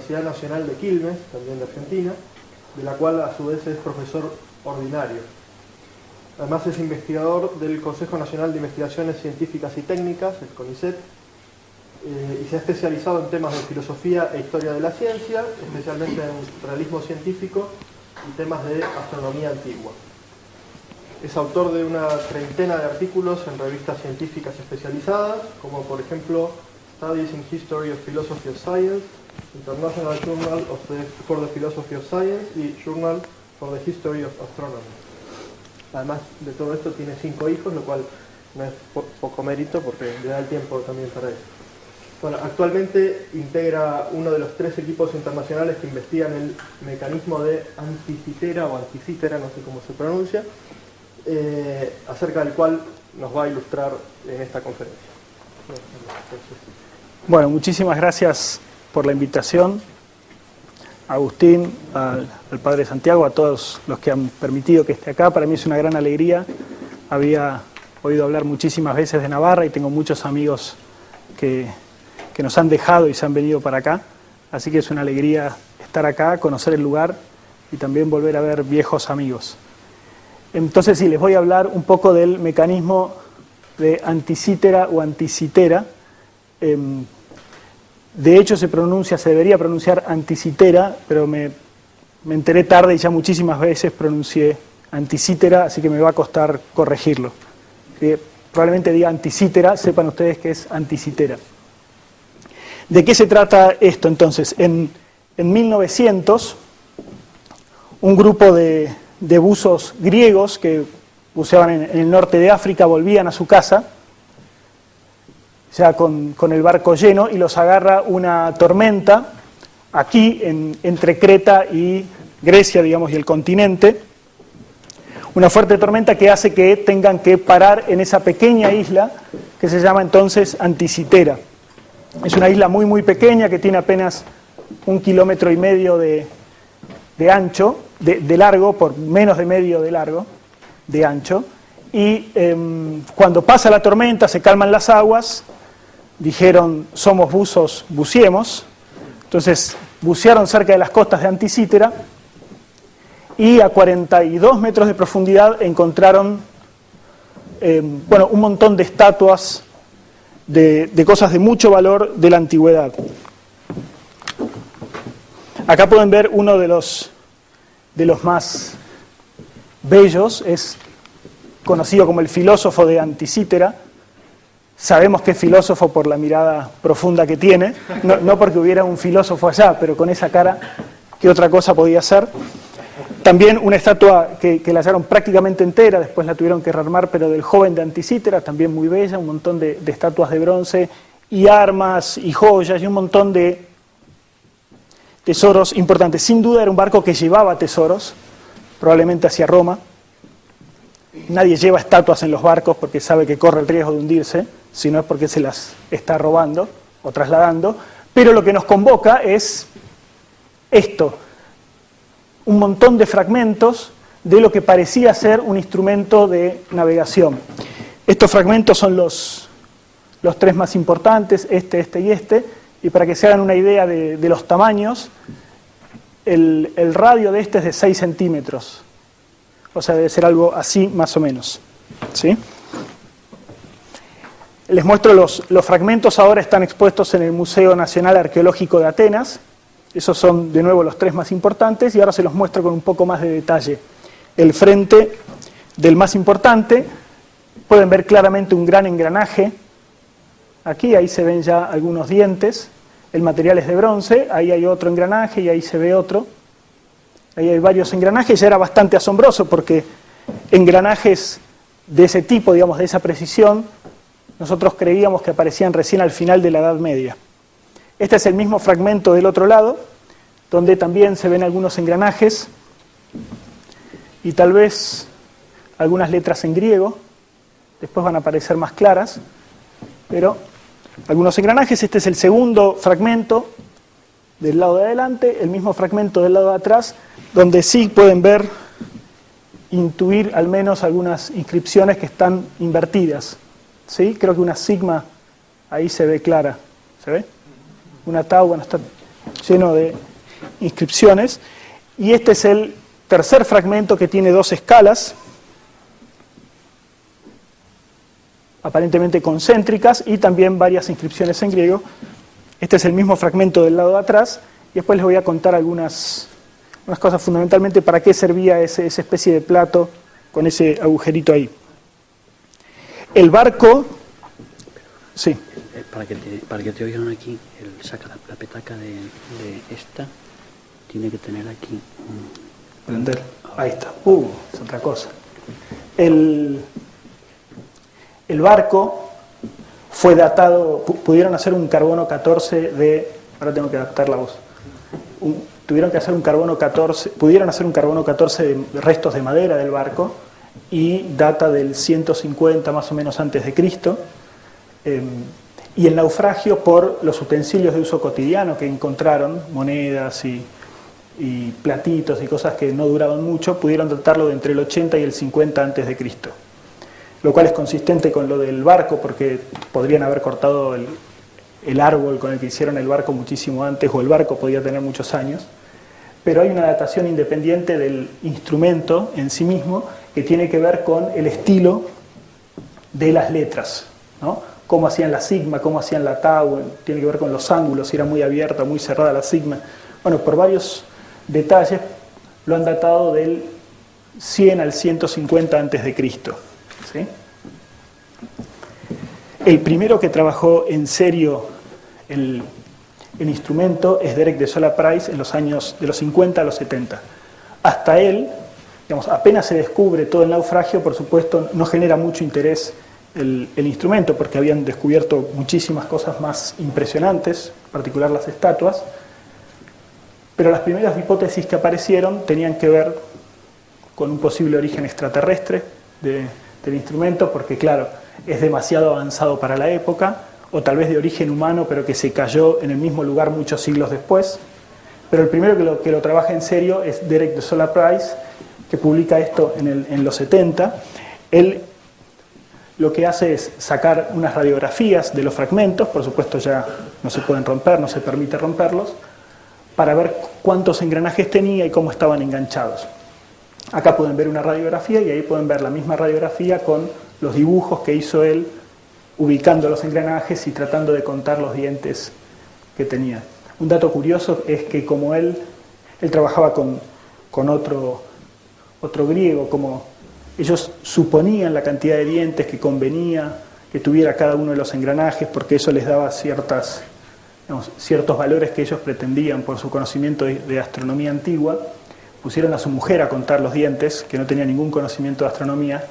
Universidad Nacional de Quilmes, también de Argentina, de la cual a su vez es profesor ordinario. Además es investigador del Consejo Nacional de Investigaciones Científicas y Técnicas, el CONICET, y se ha especializado en temas de filosofía e historia de la ciencia, especialmente en realismo científico y temas de astronomía antigua. Es autor de una treintena de artículos en revistas científicas especializadas, como por ejemplo Studies in History of Philosophy of Science, International Journal for the Philosophy of Science y Journal for the History of Astronomy. Además de todo esto tiene 5 hijos, lo cual no es poco mérito porque le da el tiempo también para eso. Bueno, actualmente integra uno de los 3 equipos internacionales que investigan el mecanismo de anticitera o anticítera, no sé cómo se pronuncia, acerca del cual nos va a ilustrar en esta conferencia. Bueno, muchísimas gracias por la invitación, a Agustín, al Padre Santiago, a todos los que han permitido que esté acá. Para mí es una gran alegría. Había oído hablar muchísimas veces de Navarra y tengo muchos amigos que nos han dejado y se han venido para acá. Así que es una alegría estar acá, conocer el lugar y también volver a ver viejos amigos. Entonces sí, les voy a hablar un poco del mecanismo de anticítera o anticitera. De hecho se debería pronunciar anticitera, pero me enteré tarde y ya muchísimas veces pronuncié anticítera, así que me va a costar corregirlo. Probablemente diga anticítera, sepan ustedes que es anticitera. ¿De qué se trata esto entonces? En 1900, un grupo de buzos griegos que buceaban en el norte de África volvían a su casa, ya con el barco lleno, y los agarra una tormenta aquí entre Creta y Grecia, digamos, y el continente. Una fuerte tormenta que hace que tengan que parar en esa pequeña isla que se llama entonces Anticitera. Es una isla muy muy pequeña que tiene apenas 1,5 kilómetros de ancho, de largo, por menos de medio de largo, de ancho. Y cuando pasa la tormenta, se calman las aguas, dijeron, somos buzos, buceemos. Entonces bucearon cerca de las costas de Anticítera y a 42 metros de profundidad encontraron un montón de estatuas de cosas de mucho valor de la antigüedad. Acá pueden ver uno de los más bellos, es conocido como el filósofo de Anticítera. Sabemos que es filósofo por la mirada profunda que tiene, no porque hubiera un filósofo allá, pero con esa cara, ¿qué otra cosa podía ser? También una estatua que la hallaron prácticamente entera, después la tuvieron que rearmar, pero del joven de Anticítera, también muy bella, un montón de estatuas de bronce, y armas, y joyas, y un montón de tesoros importantes. Sin duda era un barco que llevaba tesoros, probablemente hacia Roma. Nadie lleva estatuas en los barcos porque sabe que corre el riesgo de hundirse, si no es porque se las está robando o trasladando. Pero lo que nos convoca es esto, un montón de fragmentos de lo que parecía ser un instrumento de navegación. Estos fragmentos son los 3 más importantes, este y este, y para que se hagan una idea de los tamaños, el radio de este es de 6 centímetros, o sea, debe ser algo así más o menos, ¿sí? Les muestro los fragmentos, ahora están expuestos en el Museo Nacional Arqueológico de Atenas. Esos son, de nuevo, los 3 más importantes, y ahora se los muestro con un poco más de detalle. El frente del más importante, pueden ver claramente un gran engranaje. Ahí se ven ya algunos dientes. El material es de bronce, ahí hay otro engranaje y ahí se ve otro. Ahí hay varios engranajes, ya era bastante asombroso porque engranajes de ese tipo, digamos, de esa precisión, nosotros creíamos que aparecían recién al final de la Edad Media. Este es el mismo fragmento del otro lado, donde también se ven algunos engranajes y tal vez algunas letras en griego, después van a aparecer más claras, pero algunos engranajes. Este es el segundo fragmento del lado de adelante, el mismo fragmento del lado de atrás, donde sí pueden ver, intuir al menos algunas inscripciones que están invertidas, ¿sí? Creo que una sigma ahí se ve clara, ¿se ve? Una tau, bueno, está lleno de inscripciones. Y este es el tercer fragmento que tiene 2 escalas, aparentemente concéntricas, y también varias inscripciones en griego. Este es el mismo fragmento del lado de atrás, y después les voy a contar unas cosas fundamentalmente para qué servía esa especie de plato con ese agujerito ahí. El barco... Sí. Para que te oigan aquí, saca la petaca de esta, tiene que tener aquí... Prender. Ahí está. Es otra cosa. El barco fue datado, pudieron hacer un carbono 14 de... Ahora tengo que adaptar la voz. Pudieron hacer un carbono 14 de restos de madera del barco, y data del 150 más o menos antes de Cristo. Y el naufragio por los utensilios de uso cotidiano que encontraron, monedas y platitos y cosas que no duraban mucho, pudieron datarlo de entre el 80 y el 50 antes de Cristo. Lo cual es consistente con lo del barco, porque podrían haber cortado el árbol con el que hicieron el barco muchísimo antes, o el barco podía tener muchos años. Pero hay una datación independiente del instrumento en sí mismo que tiene que ver con el estilo de las letras, ¿no? Cómo hacían la sigma, cómo hacían la tau, tiene que ver con los ángulos, si era muy abierta o muy cerrada la sigma. Bueno, por varios detalles lo han datado del 100 al 150 antes de Cristo, ¿sí? El primero que trabajó en serio el instrumento es Derek de Sola Price en los años de los 50 a los 70. Hasta él, digamos, apenas se descubre todo el naufragio, por supuesto, no genera mucho interés el instrumento, porque habían descubierto muchísimas cosas más impresionantes, en particular las estatuas, pero las primeras hipótesis que aparecieron tenían que ver con un posible origen extraterrestre del instrumento, porque claro, es demasiado avanzado para la época, o tal vez de origen humano, pero que se cayó en el mismo lugar muchos siglos después. Pero el primero que lo trabaja en serio es Derek de Sola Price, que publica esto en los 70. Él lo que hace es sacar unas radiografías de los fragmentos, por supuesto ya no se pueden romper, no se permite romperlos, para ver cuántos engranajes tenía y cómo estaban enganchados. Acá pueden ver una radiografía y ahí pueden ver la misma radiografía con los dibujos que hizo él, ubicando los engranajes y tratando de contar los dientes que tenía. Un dato curioso es que como él trabajaba con otro griego, como ellos suponían la cantidad de dientes que convenía que tuviera cada uno de los engranajes, porque eso les daba ciertos valores que ellos pretendían por su conocimiento de astronomía antigua. Pusieron a su mujer a contar los dientes, que no tenía ningún conocimiento de astronomía,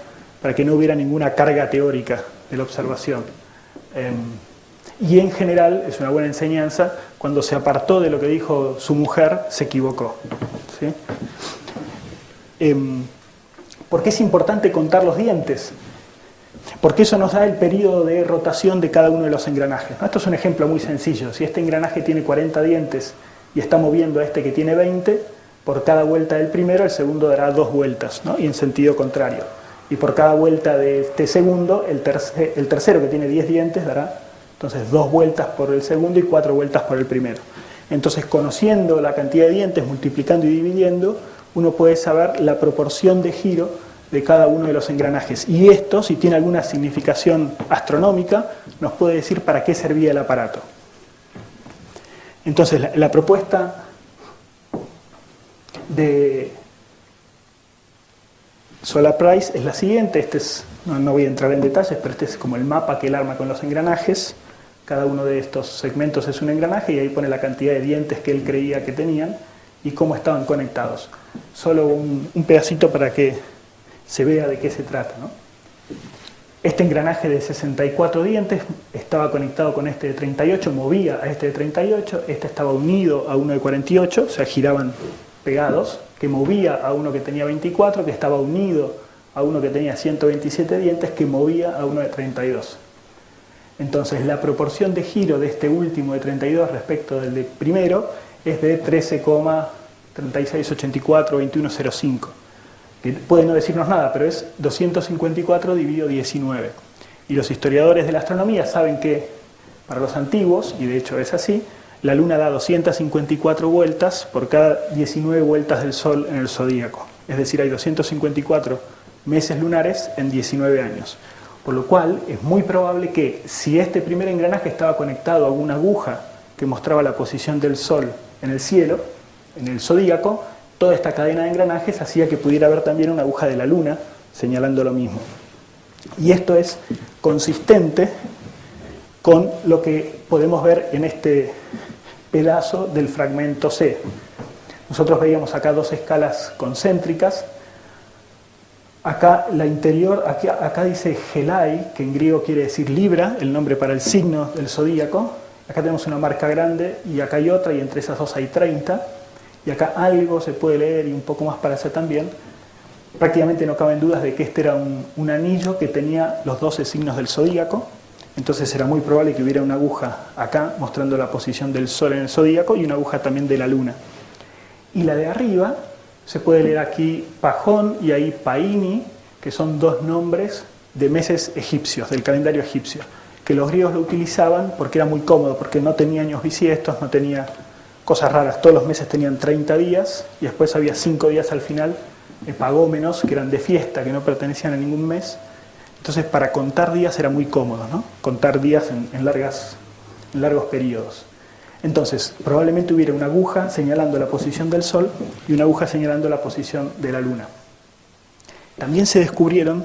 para que no hubiera ninguna carga teórica de la observación. Y en general, es una buena enseñanza, cuando se apartó de lo que dijo su mujer, se equivocó, ¿sí? ¿Por qué es importante contar los dientes? Porque eso nos da el periodo de rotación de cada uno de los engranajes, ¿no? Esto es un ejemplo muy sencillo. Si este engranaje tiene 40 dientes y está moviendo a este que tiene 20, por cada vuelta del primero, el segundo dará 2 vueltas, ¿no? Y en sentido contrario. Y por cada vuelta de este segundo, el tercero que tiene 10 dientes dará entonces 2 vueltas por el segundo y 4 vueltas por el primero. Entonces, conociendo la cantidad de dientes, multiplicando y dividiendo, uno puede saber la proporción de giro de cada uno de los engranajes. Y esto, si tiene alguna significación astronómica, nos puede decir para qué servía el aparato. Entonces, la propuesta de Sola Price es la siguiente. No voy a entrar en detalles, pero este es como el mapa que él arma con los engranajes. Cada uno de estos segmentos es un engranaje y ahí pone la cantidad de dientes que él creía que tenían y cómo estaban conectados. Solo un pedacito para que se vea de qué se trata, ¿no? Este engranaje de 64 dientes estaba conectado con este de 38, movía a este de 38, este estaba unido a uno de 48, o sea, giraban pegados, que movía a uno que tenía 24, que estaba unido a uno que tenía 127 dientes, que movía a uno de 32. Entonces, la proporción de giro de este último de 32 respecto del de primero es de 13,36842105, que puede no decirnos nada, pero es 254 dividido 19. Y los historiadores de la astronomía saben que para los antiguos, y de hecho es así, la Luna da 254 vueltas por cada 19 vueltas del Sol en el zodíaco. Es decir, hay 254 meses lunares en 19 años. Por lo cual es muy probable que si este primer engranaje estaba conectado a una aguja que mostraba la posición del Sol en el cielo, en el zodíaco, toda esta cadena de engranajes hacía que pudiera haber también una aguja de la Luna señalando lo mismo. Y esto es consistente con lo que podemos ver en este pedazo del fragmento C. Nosotros veíamos acá dos escalas concéntricas. Acá la interior, acá dice Gelai, que en griego quiere decir Libra, el nombre para el signo del zodíaco. Acá tenemos una marca grande y acá hay otra, y entre esas dos hay 30. Y acá algo se puede leer y un poco más para hacer también. Prácticamente no caben dudas de que este era un anillo que tenía los 12 signos del zodíaco. Entonces era muy probable que hubiera una aguja acá mostrando la posición del Sol en el zodíaco y una aguja también de la Luna. Y la de arriba se puede leer aquí Pajón y ahí Paini, que son dos nombres de meses egipcios, del calendario egipcio, que los griegos lo utilizaban porque era muy cómodo, porque no tenía años bisiestos, no tenía cosas raras. Todos los meses tenían 30 días y después había 5 días al final, pagómenos, que eran de fiesta, que no pertenecían a ningún mes. Entonces, para contar días era muy cómodo, ¿no? Contar días en largos periodos. Entonces, probablemente hubiera una aguja señalando la posición del Sol y una aguja señalando la posición de la Luna. También se descubrieron,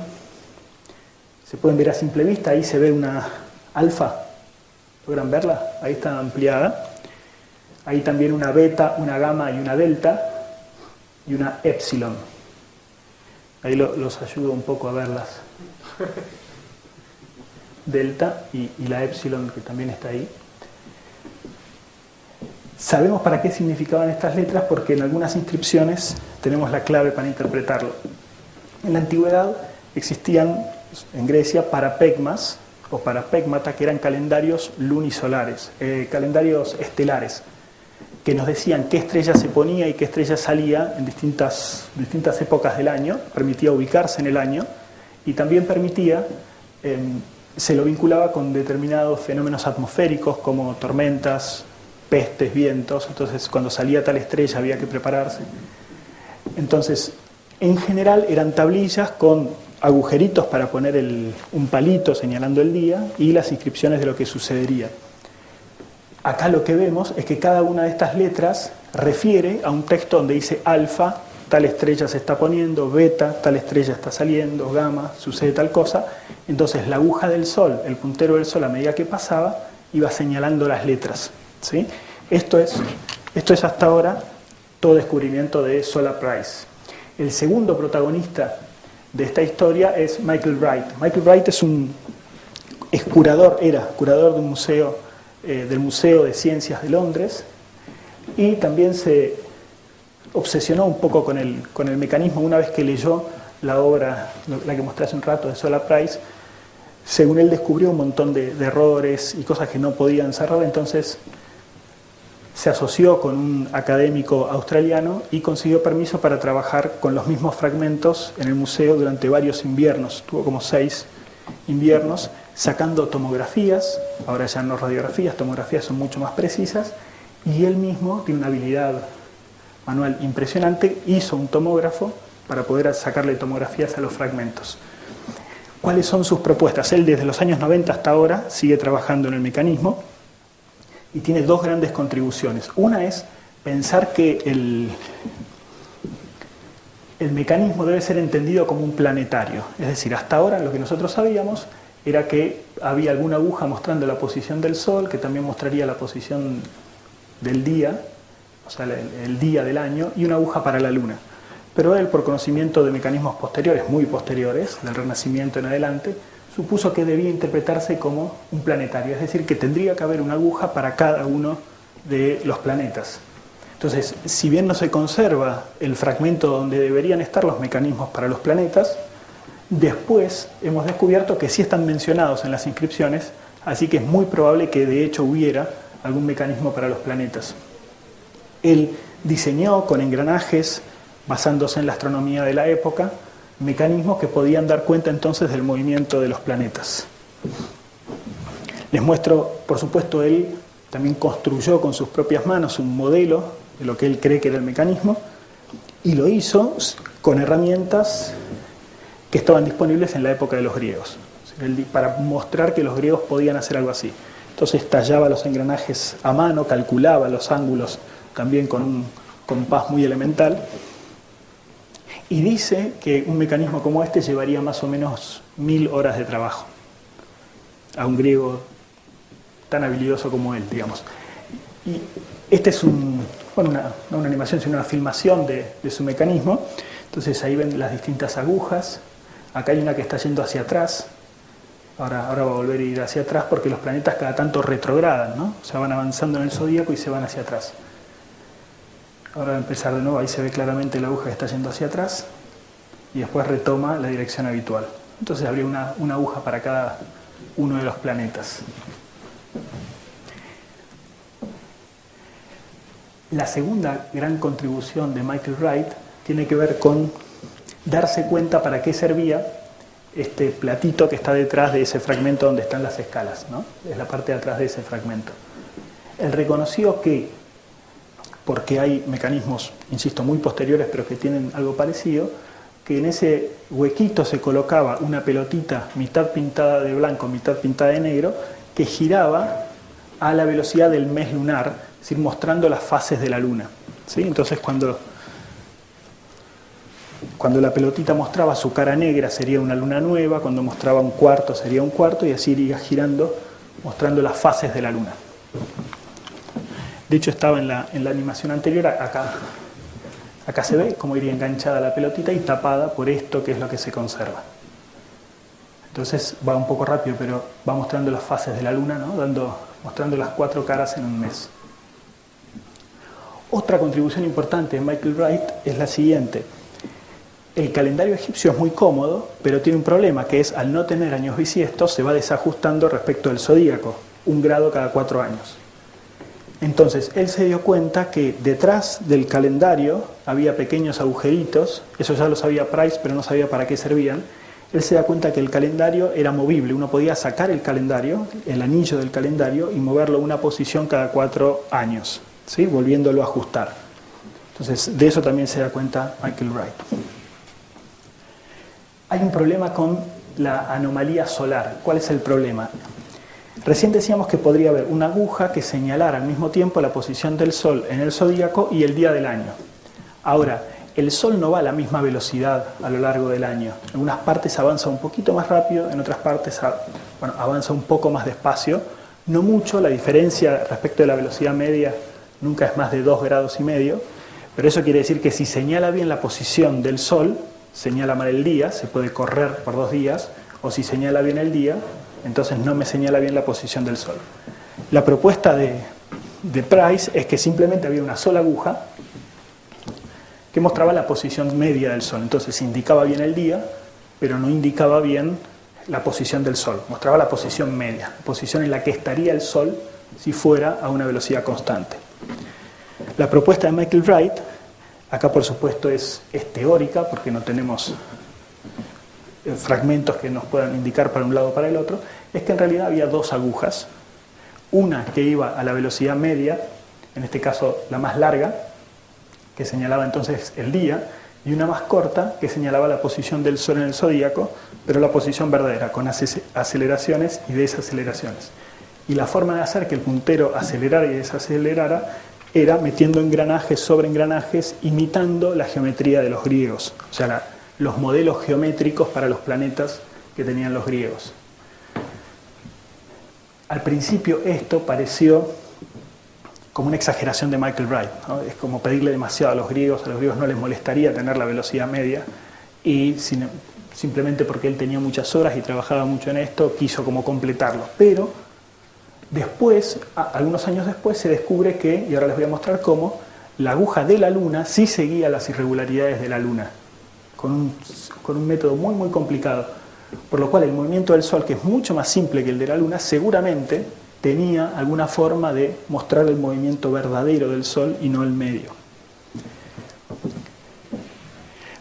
se pueden ver a simple vista, ahí se ve una alfa, ¿logran verla? Ahí está ampliada. Ahí también una beta, una gamma y una delta y una epsilon. Ahí los ayudo un poco a verlas. Delta y la epsilon, que también está ahí. Sabemos para qué significaban estas letras porque en algunas inscripciones tenemos la clave para interpretarlo. En la antigüedad existían en Grecia parapegmas o parapegmata, que eran calendarios lunisolares, calendarios estelares, que nos decían qué estrella se ponía y qué estrella salía en distintas épocas del año, permitía ubicarse en el año y también permitía, se lo vinculaba con determinados fenómenos atmosféricos como tormentas, pestes, vientos. Entonces cuando salía tal estrella había que prepararse. Entonces, en general eran tablillas con agujeritos para poner un palito señalando el día y las inscripciones de lo que sucedería. Acá lo que vemos es que cada una de estas letras refiere a un texto donde dice alfa, tal estrella se está poniendo, beta, tal estrella está saliendo, gamma, sucede tal cosa. Entonces la aguja del Sol, el puntero del Sol, a medida que pasaba, iba señalando las letras, ¿sí? Esto es hasta ahora todo descubrimiento de Solar Price. El segundo protagonista de esta historia es Michael Wright. Michael Wright era curador de un museo, del Museo de Ciencias de Londres, y también se obsesionó un poco con el mecanismo. Una vez que leyó la obra, la que mostré hace un rato, de Solar Price, según él descubrió un montón de errores y cosas que no podían cerrar. Entonces se asoció con un académico australiano y consiguió permiso para trabajar con los mismos fragmentos en el museo durante varios inviernos. Tuvo como 6 inviernos sacando tomografías, ahora ya no radiografías, tomografías son mucho más precisas, y él mismo tiene una habilidad manual impresionante, hizo un tomógrafo para poder sacarle tomografías a los fragmentos. ¿Cuáles son sus propuestas? Él desde los años 90 hasta ahora sigue trabajando en el mecanismo y tiene 2 grandes contribuciones. Una es pensar que el mecanismo debe ser entendido como un planetario. Es decir, hasta ahora lo que nosotros sabíamos era que había alguna aguja mostrando la posición del Sol, que también mostraría la posición del día, o sea, el día del año, y una aguja para la Luna. Pero él, por conocimiento de mecanismos posteriores, muy posteriores, del Renacimiento en adelante, supuso que debía interpretarse como un planetario, es decir, que tendría que haber una aguja para cada uno de los planetas. Entonces, si bien no se conserva el fragmento donde deberían estar los mecanismos para los planetas, después hemos descubierto que sí están mencionados en las inscripciones, así que es muy probable que de hecho hubiera algún mecanismo para los planetas. Él diseñó con engranajes, basándose en la astronomía de la época, mecanismos que podían dar cuenta entonces del movimiento de los planetas. Les muestro, por supuesto, él también construyó con sus propias manos un modelo de lo que él cree que era el mecanismo, y lo hizo con herramientas que estaban disponibles en la época de los griegos, para mostrar que los griegos podían hacer algo así. Entonces tallaba los engranajes a mano, calculaba los ángulos también con un compás muy elemental, y dice que un mecanismo como este llevaría más o menos 1000 horas de trabajo a un griego tan habilidoso como él, digamos. Y este es no una animación, sino una filmación de su mecanismo. Entonces ahí ven las distintas agujas. Acá hay una que está yendo hacia atrás. Ahora va a volver a ir hacia atrás porque los planetas cada tanto retrogradan, ¿no? O sea, van avanzando en el zodíaco y se van hacia atrás. Ahora va a empezar de nuevo, ahí se ve claramente la aguja que está yendo hacia atrás y después retoma la dirección habitual. Entonces habría una aguja para cada uno de los planetas. La segunda gran contribución de Michael Wright tiene que ver con darse cuenta para qué servía este platito que está detrás de ese fragmento donde están las escalas, ¿no? Es la parte de atrás de ese fragmento. Él reconoció que, porque hay mecanismos, insisto, muy posteriores, pero que tienen algo parecido, que en ese huequito se colocaba una pelotita mitad pintada de blanco, mitad pintada de negro, que giraba a la velocidad del mes lunar, es decir, mostrando las fases de la luna, ¿sí? Entonces cuando la pelotita mostraba su cara negra sería una luna nueva, cuando mostraba un cuarto sería un cuarto, y así iría girando, mostrando las fases de la luna. De hecho estaba en la animación anterior, acá se ve cómo iría enganchada la pelotita y tapada por esto que es lo que se conserva. Entonces va un poco rápido, pero va mostrando las fases de la luna, ¿no? Mostrando las 4 caras en un mes. Otra contribución importante de Michael Wright es la siguiente. El calendario egipcio es muy cómodo, pero tiene un problema, que es al no tener años bisiestos se va desajustando respecto del zodíaco, 1 grado cada 4 años. Entonces él se dio cuenta que detrás del calendario había pequeños agujeritos, eso ya lo sabía Price, pero no sabía para qué servían. Él se da cuenta que el calendario era movible, uno podía sacar el calendario, el anillo del calendario, y moverlo a una posición cada 4 años, ¿sí? Volviéndolo a ajustar. Entonces de eso también se da cuenta Michael Wright. Hay un problema con la anomalía solar. ¿Cuál es el problema? Recién decíamos que podría haber una aguja que señalara al mismo tiempo la posición del Sol en el zodíaco y el día del año. Ahora, el Sol no va a la misma velocidad a lo largo del año. En algunas partes avanza un poquito más rápido, en otras partes avanza un poco más despacio. No mucho, la diferencia respecto de la velocidad media nunca es más de 2,5 grados, pero eso quiere decir que si señala bien la posición del Sol, señala mal el día, se puede correr por 2 días, o si señala bien el día, entonces no me señala bien la posición del Sol. La propuesta de Price es que simplemente había una sola aguja que mostraba la posición media del Sol. Entonces indicaba bien el día, pero no indicaba bien la posición del Sol. Mostraba la posición media, la posición en la que estaría el Sol si fuera a una velocidad constante. La propuesta de Michael Wright, acá por supuesto es teórica, porque no tenemos fragmentos que nos puedan indicar para un lado o para el otro, es que en realidad había 2 agujas, una que iba a la velocidad media, en este caso la más larga, que señalaba entonces el día, y una más corta que señalaba la posición del Sol en el zodíaco, pero la posición verdadera, con aceleraciones y desaceleraciones. Y la forma de hacer que el puntero acelerara y desacelerara era metiendo engranajes sobre engranajes, imitando la geometría de los griegos, o sea, los modelos geométricos para los planetas que tenían los griegos. Al principio esto pareció como una exageración de Michael Wright, ¿no? Es como pedirle demasiado a los griegos no les molestaría tener la velocidad media, y simplemente porque él tenía muchas horas y trabajaba mucho en esto, quiso como completarlo. Pero después, algunos años después, se descubre que, y ahora les voy a mostrar cómo, la aguja de la Luna sí seguía las irregularidades de la Luna, con un método muy muy complicado, por lo cual el movimiento del Sol, que es mucho más simple que el de la Luna, seguramente tenía alguna forma de mostrar el movimiento verdadero del Sol y no el medio.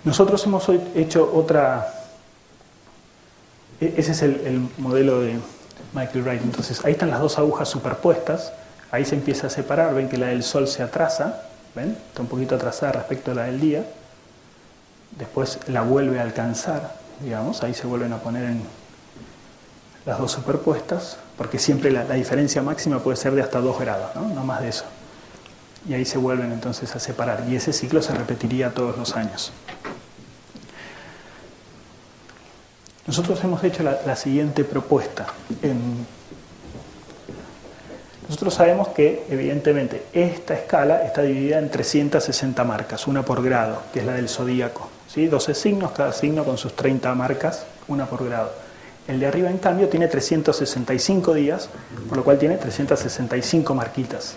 Nosotros hemos hecho otra... Ese es el modelo de Michael Wright. Entonces ahí están las 2 agujas superpuestas, Ahí se empieza a separar, ven que la del Sol se atrasa, ¿ven? Está un poquito atrasada respecto a la del día. Después la vuelve a alcanzar, digamos, ahí se vuelven a poner en las dos superpuestas, porque siempre la diferencia máxima puede ser de hasta 2 grados, ¿no? No más de eso. Y ahí se vuelven entonces a separar, y ese ciclo se repetiría todos los años. Nosotros hemos hecho la siguiente propuesta. Nosotros sabemos que, evidentemente, esta escala está dividida en 360 marcas, una por grado, que es la del zodíaco, ¿sí? 12 signos, cada signo con sus 30 marcas, una por grado. El de arriba, en cambio, tiene 365 días, por lo cual tiene 365 marquitas.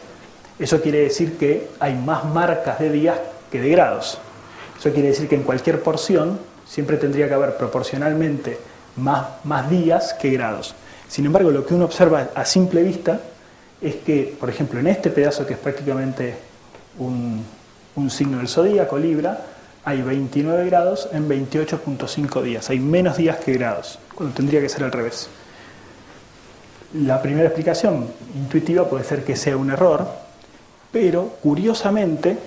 Eso quiere decir que hay más marcas de días que de grados. Eso quiere decir que en cualquier porción siempre tendría que haber proporcionalmente más días que grados. Sin embargo, lo que uno observa a simple vista es que, por ejemplo, en este pedazo que es prácticamente un signo del zodíaco, Libra, hay 29 grados en 28.5 días. Hay menos días que grados, cuando tendría que ser al revés. La primera explicación intuitiva puede ser que sea un error, pero curiosamente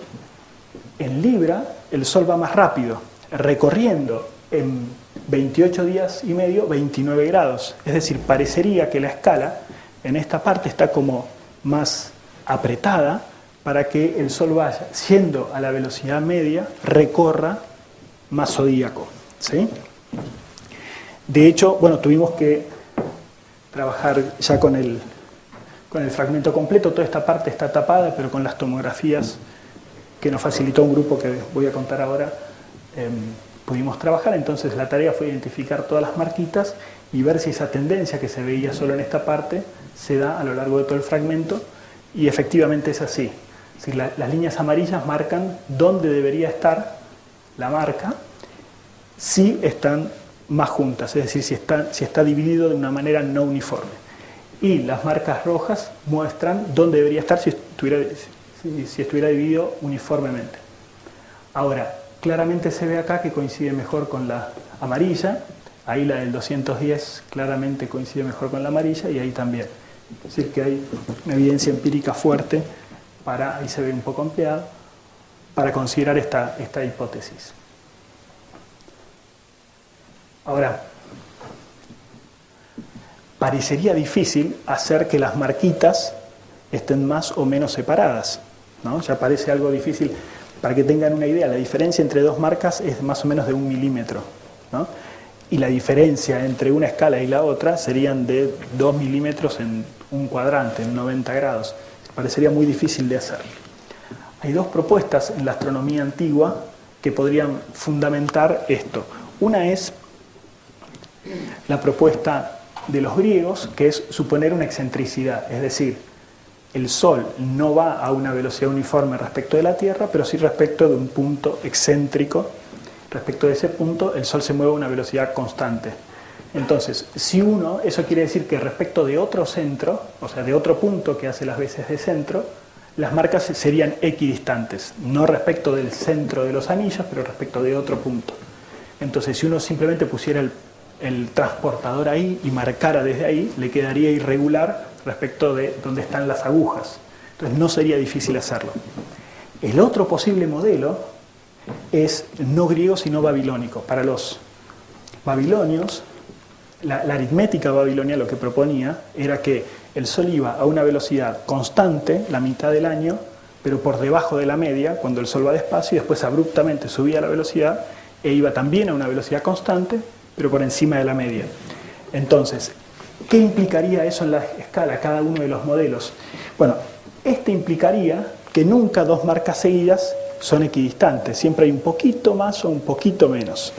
en Libra el Sol va más rápido, recorriendo en 28 días y medio 29 grados. Es decir, parecería que la escala en esta parte está como más apretada para que el Sol vaya, siendo a la velocidad media, recorra más zodíaco, ¿sí? De hecho, bueno, tuvimos que trabajar ya con el fragmento completo. Toda esta parte está tapada, pero con las tomografías que nos facilitó un grupo que voy a contar ahora, pudimos trabajar. Entonces la tarea fue identificar todas las marquitas y ver si esa tendencia que se veía solo en esta parte se da a lo largo de todo el fragmento, y efectivamente es así. Si las líneas amarillas marcan dónde debería estar la marca si están más juntas, es decir, si está dividido de una manera no uniforme. Y las marcas rojas muestran dónde debería estar si estuviera dividido uniformemente. Ahora, claramente se ve acá que coincide mejor con la amarilla, ahí la del 210 claramente coincide mejor con la amarilla, y ahí también. Es decir, que hay una evidencia empírica fuerte ahí se ve un poco ampliado, para considerar esta hipótesis. Ahora, parecería difícil hacer que las marquitas estén más o menos separadas, ¿no? Ya parece algo difícil. Para que tengan una idea, la diferencia entre dos marcas es más o menos de 1 milímetro, ¿no? Y la diferencia entre una escala y la otra serían de 2 milímetros en un cuadrante, en 90 grados. Parecería muy difícil de hacer. Hay dos propuestas en la astronomía antigua que podrían fundamentar esto. Una es la propuesta de los griegos, que es suponer una excentricidad, es decir, el Sol no va a una velocidad uniforme respecto de la Tierra, pero sí respecto de un punto excéntrico. Respecto de ese punto, el Sol se mueve a una velocidad constante. Entonces, eso quiere decir que respecto de otro centro, o sea, de otro punto que hace las veces de centro, las marcas serían equidistantes, no respecto del centro de los anillos, pero respecto de otro punto. Entonces, si uno simplemente pusiera el transportador ahí y marcara desde ahí, le quedaría irregular respecto de donde están las agujas. Entonces, no sería difícil hacerlo. El otro posible modelo es no griego, sino babilónico. Para los babilonios, la aritmética babilonia lo que proponía era que el Sol iba a una velocidad constante la mitad del año, pero por debajo de la media, cuando el Sol va despacio, y después abruptamente subía la velocidad e iba también a una velocidad constante, pero por encima de la media. Entonces, ¿qué implicaría eso en la escala, cada uno de los modelos? Bueno, este implicaría que nunca dos marcas seguidas son equidistantes, siempre hay un poquito más o un poquito menos.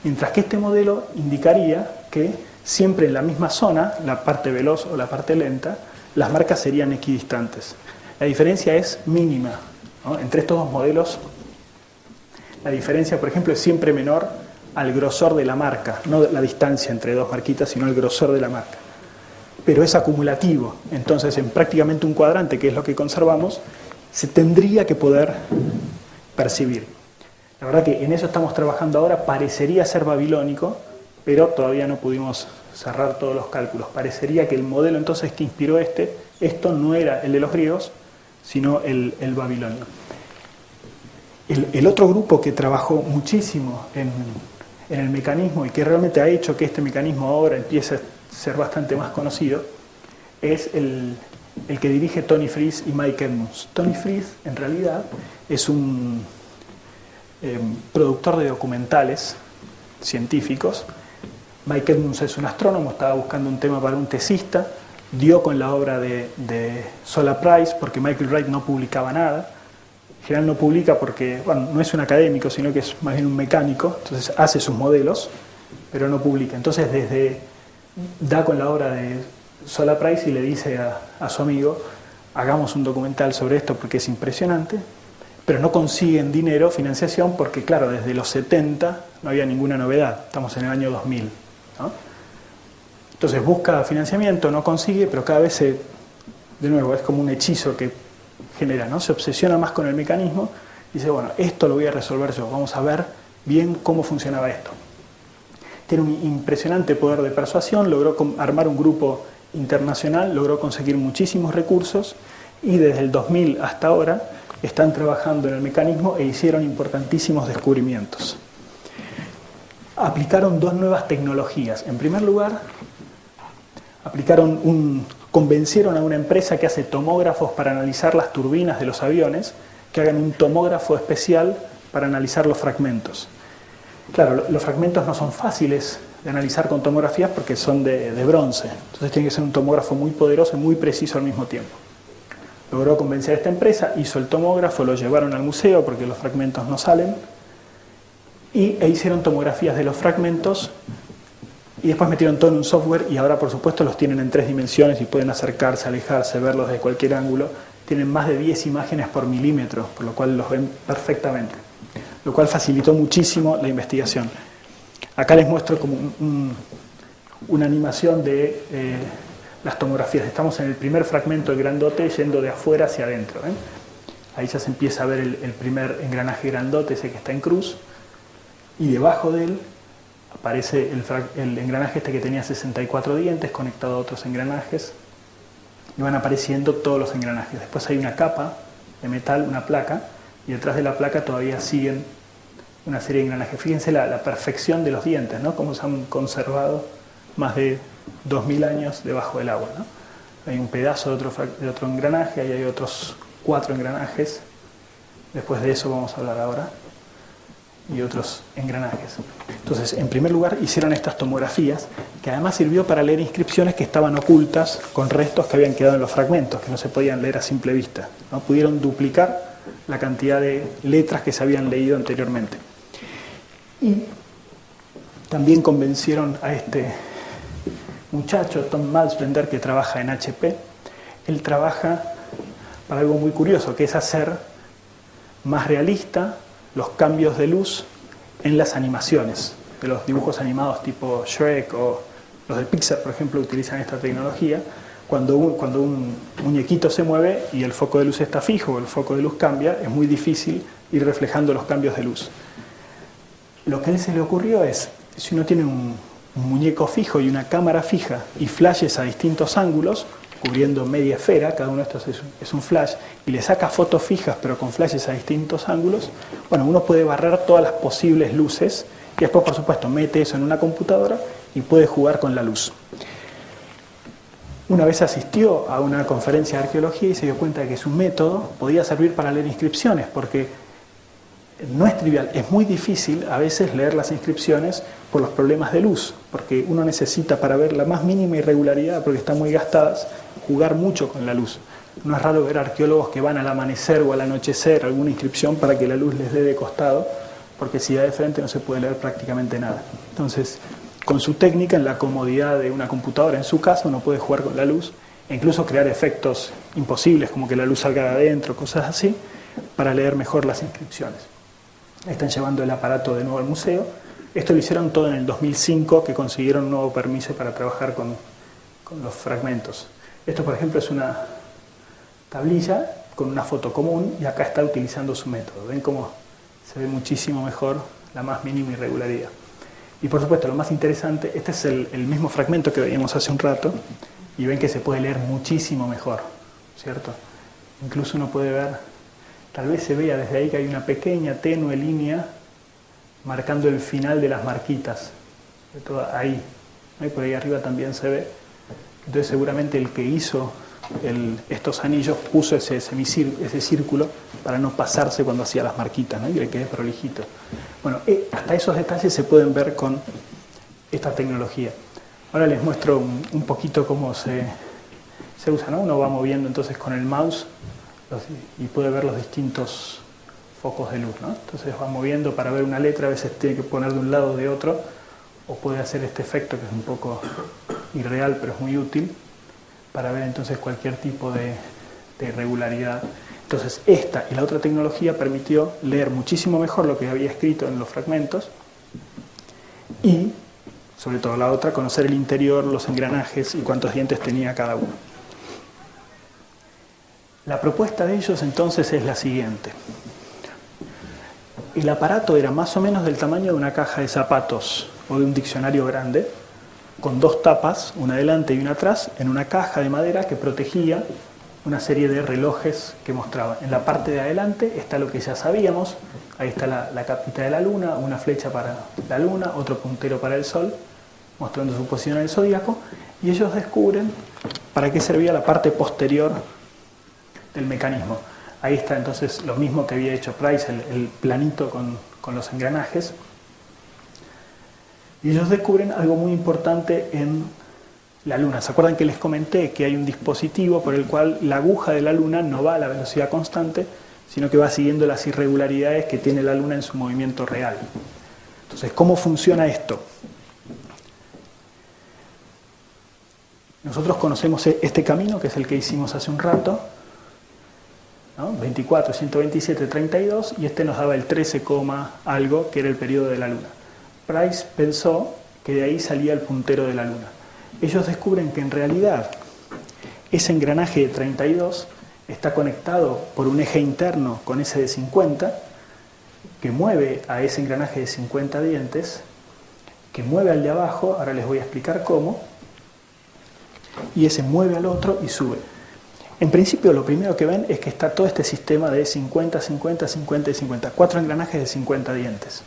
Mientras que este modelo indicaría que siempre en la misma zona, la parte veloz o la parte lenta, las marcas serían equidistantes. La diferencia es mínima, ¿no? Entre estos dos modelos, la diferencia, por ejemplo, es siempre menor al grosor de la marca, no la distancia entre dos marquitas, sino el grosor de la marca. Pero es acumulativo, entonces en prácticamente un cuadrante, que es lo que conservamos, se tendría que poder percibir. La verdad que en eso estamos trabajando ahora, parecería ser babilónico, pero todavía no pudimos cerrar todos los cálculos. Parecería que el modelo entonces que inspiró esto no era el de los griegos, sino el babilonio. El otro grupo que trabajó muchísimo en el mecanismo y que realmente ha hecho que este mecanismo ahora empiece a ser bastante más conocido es el que dirige Tony Fries y Mike Edmunds. Tony Fries en realidad es un productor de documentales científicos. Mike Edmunds es un astrónomo, estaba buscando un tema para un tesista, dio con la obra de Solar Price porque Michael Wright no publicaba nada. En general no publica porque, bueno, no es un académico, sino que es más bien un mecánico, entonces hace sus modelos, pero no publica. Entonces da con la obra de Solar Price y le dice a su amigo, hagamos un documental sobre esto porque es impresionante, pero no consiguen dinero, financiación, porque claro, desde los 70 no había ninguna novedad, estamos en el año 2000, ¿no? Entonces busca financiamiento, no consigue, pero cada vez de nuevo, es como un hechizo que genera, ¿no? Se obsesiona más con el mecanismo y dice, bueno, esto lo voy a resolver yo, vamos a ver bien cómo funcionaba esto. Tiene un impresionante poder de persuasión, logró armar un grupo internacional, logró conseguir muchísimos recursos y desde el 2000 hasta ahora están trabajando en el mecanismo e hicieron importantísimos descubrimientos. Aplicaron dos nuevas tecnologías. En primer lugar, convencieron a una empresa que hace tomógrafos para analizar las turbinas de los aviones, que hagan un tomógrafo especial para analizar los fragmentos. Claro, los fragmentos no son fáciles de analizar con tomografías porque son de bronce, entonces tiene que ser un tomógrafo muy poderoso y muy preciso al mismo tiempo. Logró convencer a esta empresa, hizo el tomógrafo, lo llevaron al museo porque los fragmentos no salen, e hicieron tomografías de los fragmentos y después metieron todo en un software y ahora por supuesto los tienen en 3 dimensiones y pueden acercarse, alejarse, verlos desde cualquier ángulo. Tienen más de 10 imágenes por milímetro, por lo cual los ven perfectamente, lo cual facilitó muchísimo la investigación. Acá les muestro como una animación de las tomografías. Estamos en el primer fragmento del grandote yendo de afuera hacia adentro, ¿eh? Ahí ya se empieza a ver el primer engranaje grandote, ese que está en cruz, y debajo de él aparece el engranaje este que tenía 64 dientes conectado a otros engranajes y van apareciendo todos los engranajes. Después hay una capa de metal, una placa, y detrás de la placa todavía siguen una serie de engranajes. Fíjense la perfección de los dientes, ¿no? Cómo se han conservado más de 2000 años debajo del agua, ¿no? Hay un pedazo de otro engranaje, ahí hay otros 4 engranajes. Después de eso vamos a hablar ahora. Y otros engranajes. Entonces, en primer lugar, hicieron estas tomografías, que además sirvió para leer inscripciones que estaban ocultas con restos que habían quedado en los fragmentos, que no se podían leer a simple vista, ¿no? Pudieron duplicar la cantidad de letras que se habían leído anteriormente. Y también convencieron a este muchacho, Tom Malsbender, que trabaja en HP. Él trabaja para algo muy curioso, que es hacer más realista los cambios de luz en las animaciones, de los dibujos animados tipo Shrek o los de Pixar, por ejemplo, utilizan esta tecnología. Cuando un muñequito se mueve y el foco de luz está fijo o el foco de luz cambia, es muy difícil ir reflejando los cambios de luz. Lo que a él se le ocurrió es, si uno tiene un muñeco fijo y una cámara fija y flashes a distintos ángulos, cubriendo media esfera, cada uno de estos es un flash, y le saca fotos fijas pero con flashes a distintos ángulos, bueno, uno puede barrer todas las posibles luces y después, por supuesto, mete eso en una computadora y puede jugar con la luz. Una vez asistió a una conferencia de arqueología y se dio cuenta de que su método podía servir para leer inscripciones, porque no es trivial, es muy difícil a veces leer las inscripciones por los problemas de luz, porque uno necesita, para ver la más mínima irregularidad, porque están muy gastadas, jugar mucho con la luz. No es raro ver arqueólogos que van al amanecer o al anochecer alguna inscripción para que la luz les dé de costado, porque si da de frente no se puede leer prácticamente nada. Entonces, con su técnica, en la comodidad de una computadora en su casa, uno puede jugar con la luz e incluso crear efectos imposibles, como que la luz salga de adentro, cosas así, para leer mejor las inscripciones. Están llevando el aparato de nuevo al museo. Esto lo hicieron todo en el 2005, que consiguieron un nuevo permiso para trabajar con los fragmentos. Esto, por ejemplo, es una tablilla con una foto común y acá está utilizando su método. ¿Ven cómo se ve muchísimo mejor la más mínima irregularidad? Y por supuesto, lo más interesante, este es el mismo fragmento que veíamos hace un rato, y ven que se puede leer muchísimo mejor, ¿cierto? Incluso uno puede ver, tal vez se vea desde ahí que hay una pequeña, tenue línea marcando el final de las marquitas. Ahí, ¿no? Y por ahí arriba también se ve. Entonces seguramente el que hizo estos anillos puso ese círculo para no pasarse cuando hacía las marquitas, ¿no? Y le quede prolijito. Bueno, hasta esos detalles se pueden ver con esta tecnología. Ahora les muestro un poquito cómo se usa, ¿no? Uno va moviendo entonces con el mouse y puede ver los distintos focos de luz, ¿no? Entonces va moviendo para ver una letra, a veces tiene que poner de un lado o de otro, o puede hacer este efecto que es un poco irreal pero es muy útil para ver entonces cualquier tipo de irregularidad. Entonces esta y la otra tecnología permitió leer muchísimo mejor lo que había escrito en los fragmentos y, sobre todo la otra, conocer el interior, los engranajes y cuántos dientes tenía cada uno. La propuesta de ellos entonces es la siguiente. El aparato era más o menos del tamaño de una caja de zapatos o de un diccionario grande, con dos tapas, una delante y una atrás, en una caja de madera que protegía una serie de relojes que mostraba. En la parte de adelante está lo que ya sabíamos, ahí está la capita de la luna, una flecha para la luna, otro puntero para el sol, mostrando su posición en el zodíaco, y ellos descubren para qué servía la parte posterior del mecanismo. Ahí está entonces lo mismo que había hecho Price, el planito con los engranajes. Y ellos descubren algo muy importante en la Luna. ¿Se acuerdan que les comenté que hay un dispositivo por el cual la aguja de la Luna no va a la velocidad constante, sino que va siguiendo las irregularidades que tiene la Luna en su movimiento real? Entonces, ¿cómo funciona esto? Nosotros conocemos este camino, que es el que hicimos hace un rato, ¿no? 24, 127, 32, y este nos daba el 13, algo, que era el periodo de la Luna. Price pensó que de ahí salía el puntero de la Luna. Ellos descubren que en realidad ese engranaje de 32 está conectado por un eje interno con ese de 50, que mueve a ese engranaje de 50 dientes, que mueve al de abajo, ahora les voy a explicar cómo, y ese mueve al otro y sube. En principio lo primero que ven es que está todo este sistema de 50, 50, 50 y 50, 4 engranajes de 50 dientes.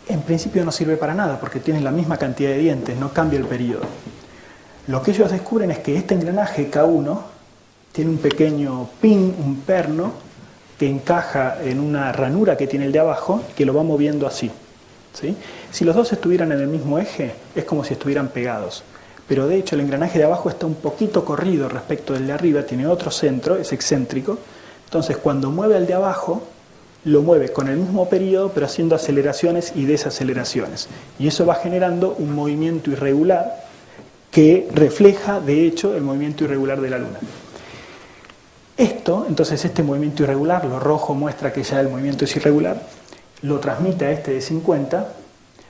En principio no sirve para nada porque tienen la misma cantidad de dientes, no cambia el periodo. Lo que ellos descubren es que este engranaje K1 tiene un pequeño pin, un perno, que encaja en una ranura que tiene el de abajo, que lo va moviendo así, ¿sí? Si los dos estuvieran en el mismo eje, es como si estuvieran pegados. Pero de hecho el engranaje de abajo está un poquito corrido respecto del de arriba, tiene otro centro, es excéntrico. Entonces cuando mueve al de abajo, lo mueve con el mismo periodo, pero haciendo aceleraciones y desaceleraciones. Y eso va generando un movimiento irregular que refleja, de hecho, el movimiento irregular de la Luna. Entonces este movimiento irregular, lo rojo muestra que ya el movimiento es irregular, lo transmite a este de 50,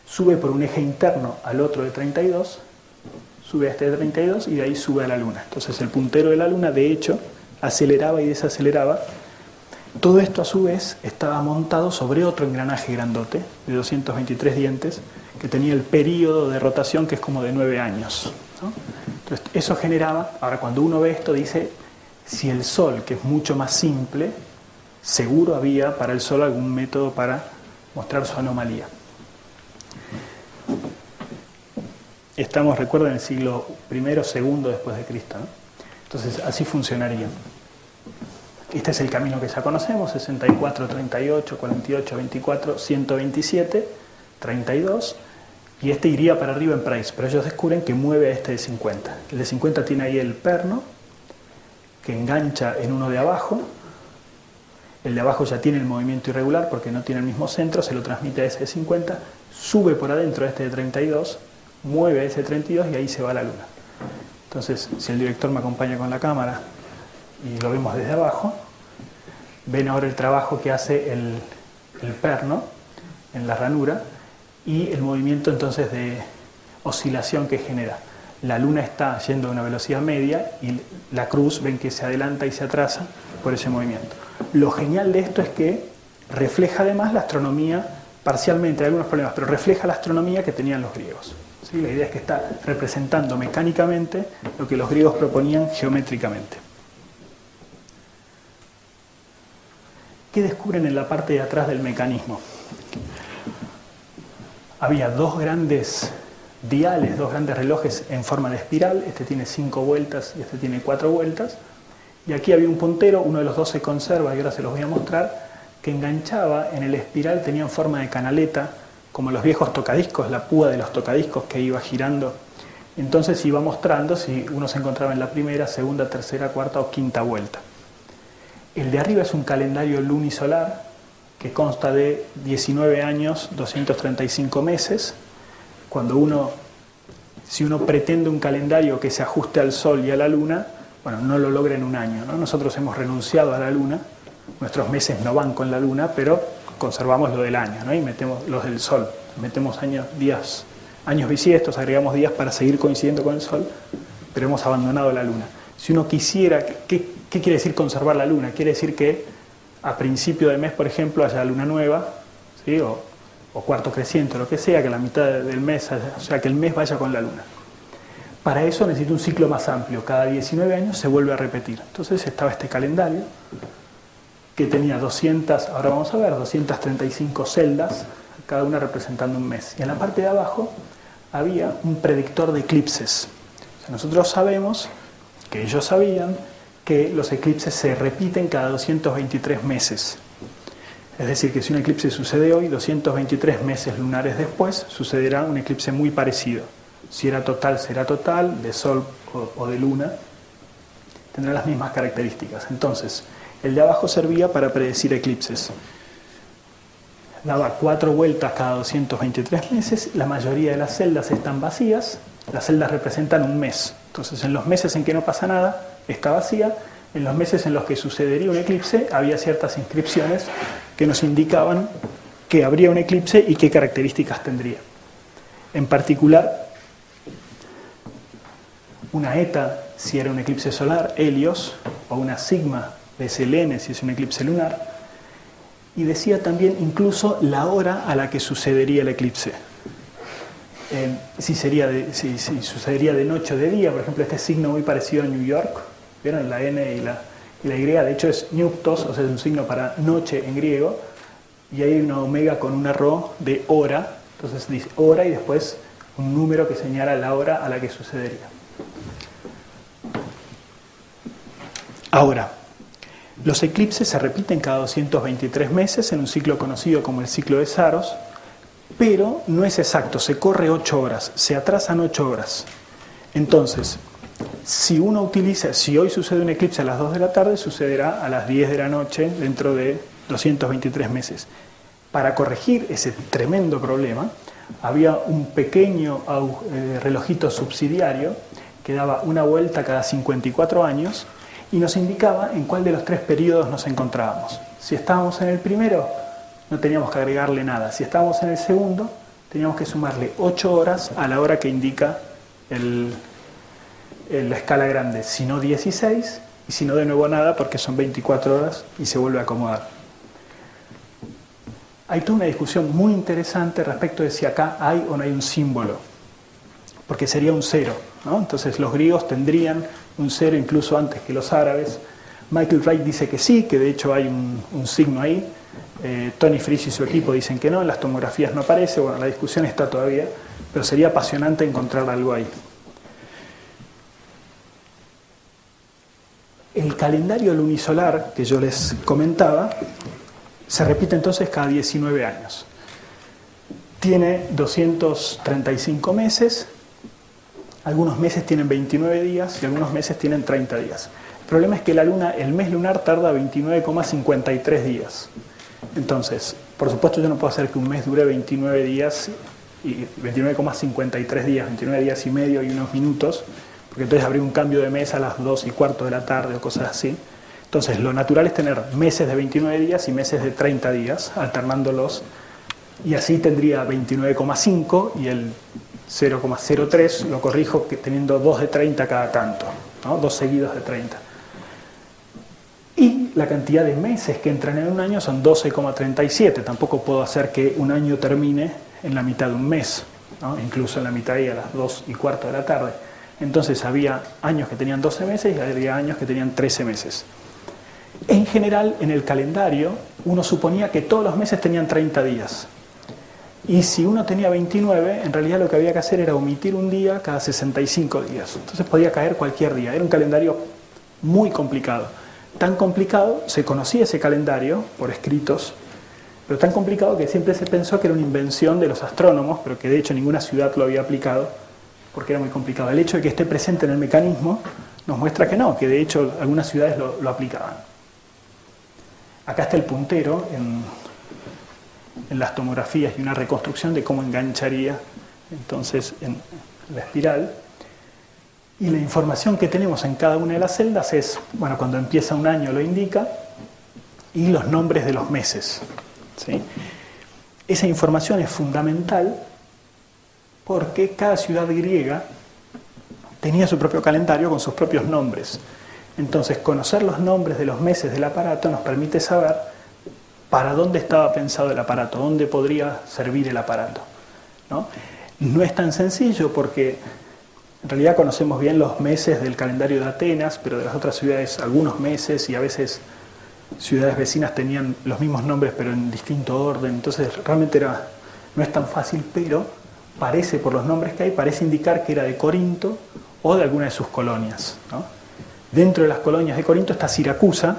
sube por un eje interno al otro de 32, sube a este de 32 y de ahí sube a la Luna. Entonces el puntero de la Luna, de hecho, aceleraba y desaceleraba. Todo esto a su vez estaba montado sobre otro engranaje grandote de 223 dientes que tenía el periodo de rotación que es como de 9 años, ¿no? Entonces eso generaba, ahora cuando uno ve esto dice, si el Sol, que es mucho más simple, seguro había para el Sol algún método para mostrar su anomalía. Estamos, recuerden, en el siglo I, II después de Cristo, ¿no? Entonces así funcionaría. Este es el camino que ya conocemos, 64, 38, 48, 24, 127, 32, y este iría para arriba en Price, pero ellos descubren que mueve a este de 50. El de 50 tiene ahí el perno, que engancha en uno de abajo, el de abajo ya tiene el movimiento irregular porque no tiene el mismo centro, se lo transmite a ese de 50, sube por adentro a este de 32, mueve a ese de 32 y ahí se va a la Luna. Entonces, si el director me acompaña con la cámara, y lo vemos desde abajo, ven ahora el trabajo que hace el perno en la ranura y el movimiento entonces de oscilación que genera. La Luna está yendo a una velocidad media y la cruz ven que se adelanta y se atrasa por ese movimiento. Lo genial de esto es que refleja además la astronomía parcialmente, hay algunos problemas, pero refleja la astronomía que tenían los griegos. ¿Sí? La idea es que está representando mecánicamente lo que los griegos proponían geométricamente. ¿Qué descubren en la parte de atrás del mecanismo? Había dos grandes diales, dos grandes relojes en forma de espiral. Este tiene 5 vueltas y este tiene 4 vueltas. Y aquí había un puntero, uno de los dos se conserva y ahora se los voy a mostrar, que enganchaba en el espiral, tenía forma de canaleta, como los viejos tocadiscos, la púa de los tocadiscos que iba girando. Entonces iba mostrando si uno se encontraba en la primera, segunda, tercera, cuarta o quinta vuelta. El de arriba es un calendario lunisolar que consta de 19 años, 235 meses. Si uno pretende un calendario que se ajuste al Sol y a la Luna, bueno, no lo logra en un año, ¿no? Nosotros hemos renunciado a la Luna, nuestros meses no van con la Luna, pero conservamos lo del año, ¿no? Y metemos los del Sol, metemos años bisiestos, agregamos días para seguir coincidiendo con el Sol, pero hemos abandonado la Luna. Si uno quisiera, ¿qué quiere decir conservar la Luna? Quiere decir que a principio de mes, por ejemplo, haya luna nueva, ¿sí? o cuarto creciente, lo que sea, que la mitad del mes, o sea, que el mes vaya con la Luna. Para eso necesita un ciclo más amplio, cada 19 años se vuelve a repetir. Entonces estaba este calendario que tenía 235 celdas, cada una representando un mes. Y en la parte de abajo había un predictor de eclipses. O sea, nosotros sabemos, que ellos sabían, que los eclipses se repiten cada 223 meses. Es decir, que si un eclipse sucede hoy, 223 meses lunares después, sucederá un eclipse muy parecido. Si era total, será total, de Sol o de Luna, tendrá las mismas características. Entonces, el de abajo servía para predecir eclipses. Daba 4 vueltas cada 223 meses, la mayoría de las celdas están vacías, las celdas representan un mes. Entonces, en los meses en que no pasa nada, está vacía. En los meses en los que sucedería un eclipse, había ciertas inscripciones que nos indicaban que habría un eclipse y qué características tendría. En particular, una eta si era un eclipse solar, Helios, o una sigma de Selene si es un eclipse lunar, y decía también incluso la hora a la que sucedería el eclipse. Si sucedería de noche o de día, por ejemplo, este signo muy parecido a New York, ¿vieron? La N y la Y, de hecho es Nuptos, o sea, es un signo para noche en griego, y hay una omega con una rho de hora, entonces dice hora y después un número que señala la hora a la que sucedería. Ahora, los eclipses se repiten cada 223 meses en un ciclo conocido como el ciclo de Saros, pero no es exacto, se corre 8 horas, se atrasan 8 horas. Entonces, si hoy sucede un eclipse a las 2 de la tarde, sucederá a las 10 de la noche dentro de 223 meses. Para corregir ese tremendo problema, había un pequeño relojito subsidiario que daba una vuelta cada 54 años y nos indicaba en cuál de los 3 periodos nos encontrábamos. Si estábamos en el primero, no teníamos que agregarle nada. Si estábamos en el segundo, teníamos que sumarle 8 horas a la hora que indica la escala grande, si no 16, y si no de nuevo nada, porque son 24 horas y se vuelve a acomodar. Hay toda una discusión muy interesante respecto de si acá hay o no hay un símbolo, porque sería un 0, ¿no? Entonces los griegos tendrían un 0 incluso antes que los árabes. Michael Wright dice que sí, que de hecho hay un signo ahí. Tony Frisch y su equipo dicen que no, en las tomografías no aparece. Bueno, la discusión está todavía, pero sería apasionante encontrar algo ahí. El calendario lunisolar que yo les comentaba se repite entonces cada 19 años. Tiene 235 meses, algunos meses tienen 29 días y algunos meses tienen 30 días. El problema es que el mes lunar tarda 29,53 días. Entonces, por supuesto yo no puedo hacer que un mes dure 29 días y 29,53 días, 29 días y medio y unos minutos, porque entonces habría un cambio de mes a las 2:15 de la tarde o cosas así. Entonces, lo natural es tener meses de 29 días y meses de 30 días, alternándolos, y así tendría 29,5 y el 0,03 lo corrijo teniendo 2 de 30 cada tanto, ¿no? 2 seguidos de 30. Y y la cantidad de meses que entran en un año son 12,37. Tampoco puedo hacer que un año termine en la mitad de un mes, ¿no? Incluso en la mitad y a las 2:15 de la tarde. Entonces había años que tenían 12 meses y había años que tenían 13 meses. En general, en el calendario, uno suponía que todos los meses tenían 30 días. Y si uno tenía 29, en realidad lo que había que hacer era omitir un día cada 65 días. Entonces podía caer cualquier día. Era un calendario muy complicado. Tan complicado, se conocía ese calendario por escritos, pero tan complicado que siempre se pensó que era una invención de los astrónomos, pero que de hecho ninguna ciudad lo había aplicado, porque era muy complicado. El hecho de que esté presente en el mecanismo nos muestra que no, que de hecho algunas ciudades lo aplicaban. Acá está el puntero en las tomografías y una reconstrucción de cómo engancharía entonces en la espiral. Y la información que tenemos en cada una de las celdas es, bueno, cuando empieza un año lo indica, y los nombres de los meses, ¿sí? Esa información es fundamental porque cada ciudad griega tenía su propio calendario con sus propios nombres. Entonces, conocer los nombres de los meses del aparato nos permite saber para dónde estaba pensado el aparato, dónde podría servir el aparato, ¿no? No es tan sencillo porque en realidad conocemos bien los meses del calendario de Atenas, pero de las otras ciudades algunos meses, y a veces ciudades vecinas tenían los mismos nombres pero en distinto orden. Entonces realmente no es tan fácil, pero parece, por los nombres que hay, parece indicar que era de Corinto o de alguna de sus colonias, ¿no? Dentro de las colonias de Corinto está Siracusa,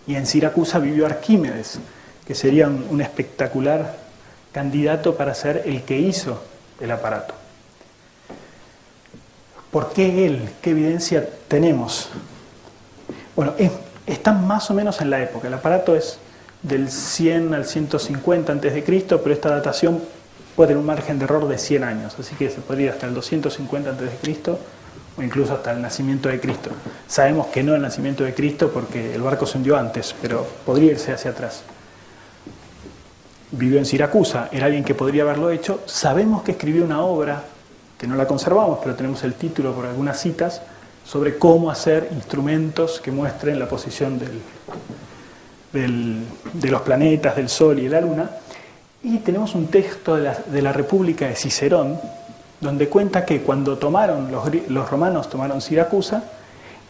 y en Siracusa vivió Arquímedes, que sería un espectacular candidato para ser el que hizo el aparato. ¿Por qué él? ¿Qué evidencia tenemos? Bueno, están más o menos en la época. El aparato es del 100 al 150 a.C., pero esta datación puede tener un margen de error de 100 años, así que se podría ir hasta el 250 a.C. o incluso hasta el nacimiento de Cristo. Sabemos que no el nacimiento de Cristo porque el barco se hundió antes, pero podría irse hacia atrás. Vivió en Siracusa, era alguien que podría haberlo hecho. Sabemos que escribió una obra, que no la conservamos, pero tenemos el título por algunas citas, sobre cómo hacer instrumentos que muestren la posición de los planetas, del Sol y de la Luna. Y tenemos un texto de la República de Cicerón, donde cuenta que cuando los romanos tomaron Siracusa,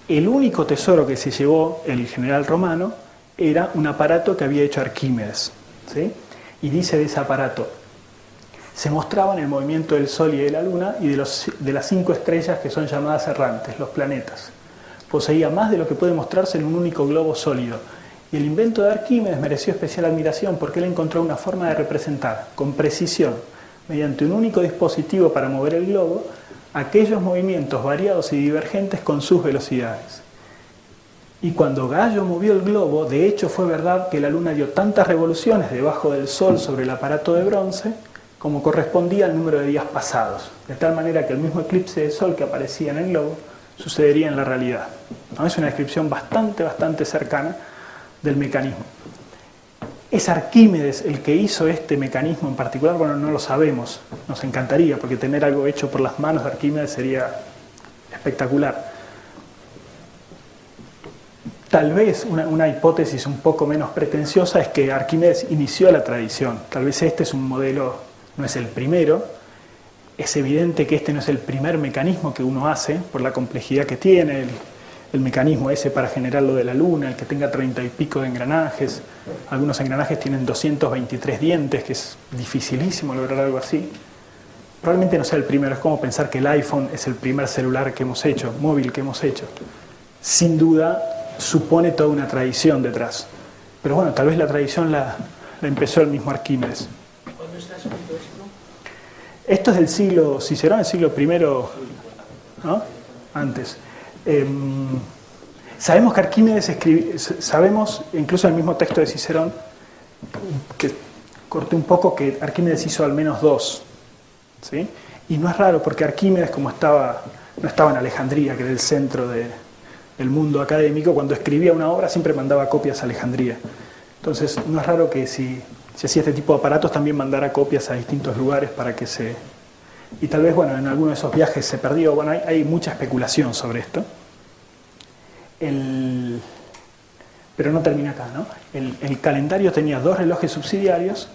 el único tesoro que se llevó el general romano era un aparato que había hecho Arquímedes, ¿sí? Y dice de ese aparato: se mostraban el movimiento del Sol y de la Luna y de las 5 estrellas que son llamadas errantes, los planetas. Poseía más de lo que puede mostrarse en un único globo sólido. Y el invento de Arquímedes mereció especial admiración porque él encontró una forma de representar con precisión, mediante un único dispositivo para mover el globo, aquellos movimientos variados y divergentes con sus velocidades. Y cuando Gallo movió el globo, de hecho fue verdad que la Luna dio tantas revoluciones debajo del Sol sobre el aparato de bronce como correspondía al número de días pasados, de tal manera que el mismo eclipse de Sol que aparecía en el globo sucedería en la realidad, ¿no? Es una descripción bastante cercana del mecanismo. ¿Es Arquímedes el que hizo este mecanismo en particular? Bueno, no lo sabemos, nos encantaría, porque tener algo hecho por las manos de Arquímedes sería espectacular. Tal vez una hipótesis un poco menos pretenciosa es que Arquímedes inició la tradición. Tal vez este es un modelo, no es el primero. Es evidente que este no es el primer mecanismo que uno hace, por la complejidad que tiene, el mecanismo ese para generar lo de la Luna, el que tenga 30 y pico de engranajes. Algunos engranajes tienen 223 dientes, que es dificilísimo lograr algo así. Probablemente no sea el primero, es como pensar que el iPhone es el primer celular que hemos hecho, móvil que hemos hecho. Sin duda supone toda una tradición detrás. Pero bueno, tal vez la tradición la empezó el mismo Arquímedes. ¿Cuándo está escrito esto? Esto es del siglo Cicerón, el siglo I, ¿no? Antes. Sabemos que Arquímedes sabemos, incluso en el mismo texto de Cicerón, que corté un poco, que Arquímedes hizo al menos 2, ¿sí? Y no es raro porque Arquímedes, como no estaba en Alejandría, que era el centro del mundo académico, cuando escribía una obra siempre mandaba copias a Alejandría. Entonces no es raro que si hacía este tipo de aparatos también mandara copias a distintos lugares para que se... Y tal vez, bueno, en alguno de esos viajes se perdió. Bueno, hay mucha especulación sobre esto. Pero no termina acá, ¿no? El calendario tenía 2 relojes subsidiarios.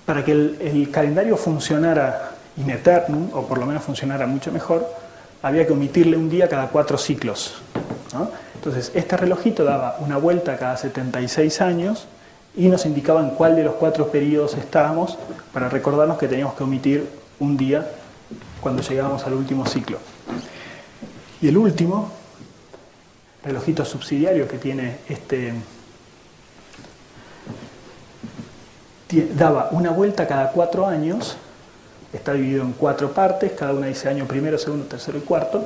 Para que el calendario funcionara in eternum, o por lo menos funcionara mucho mejor, había que omitirle un día cada 4 ciclos, ¿no? Entonces, este relojito daba una vuelta cada 76 años y nos indicaba en cuál de los 4 periodos estábamos para recordarnos que teníamos que omitir un día cuando llegábamos al último ciclo. Y el último relojito subsidiario que tiene daba una vuelta cada 4 años, está dividido en 4 partes, cada una dice año primero, segundo, tercero y cuarto,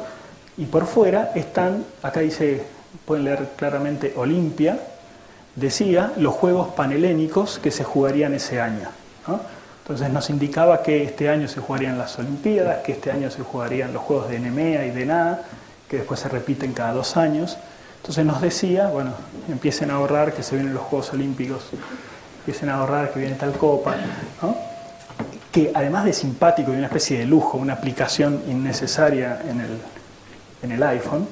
y por fuera están, acá dice, pueden leer claramente Olimpia, decía los juegos panhelénicos que se jugarían ese año, ¿no? Entonces nos indicaba que este año se jugarían las Olimpiadas, que este año se jugarían los juegos de Nemea y de Naa, que después se repiten cada 2 años. Entonces nos decía, bueno, empiecen a ahorrar que se vienen los Juegos Olímpicos, empiecen a ahorrar que viene tal copa, ¿no? Que además de simpático y una especie de lujo, una aplicación innecesaria en el iPhone,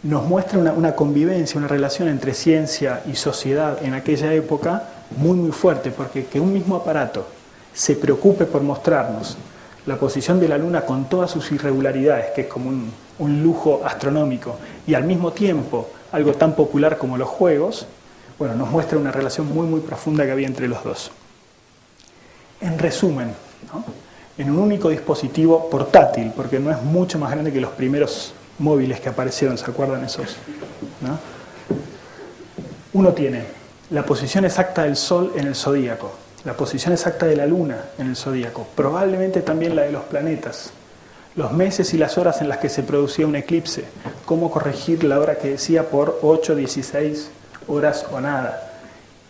nos muestra una convivencia, una relación entre ciencia y sociedad en aquella época muy muy fuerte, porque que un mismo aparato se preocupe por mostrarnos la posición de la Luna con todas sus irregularidades, que es como un lujo astronómico, y al mismo tiempo algo tan popular como los juegos, bueno, nos muestra una relación muy muy profunda que había entre los dos. En resumen, ¿no? En un único dispositivo portátil, porque no es mucho más grande que los primeros móviles que aparecieron, ¿se acuerdan esos? ¿No? Uno tiene la posición exacta del Sol en el zodíaco, la posición exacta de la Luna en el zodíaco, probablemente también la de los planetas, los meses y las horas en las que se producía un eclipse, cómo corregir la hora que decía por 8, 16 horas o nada,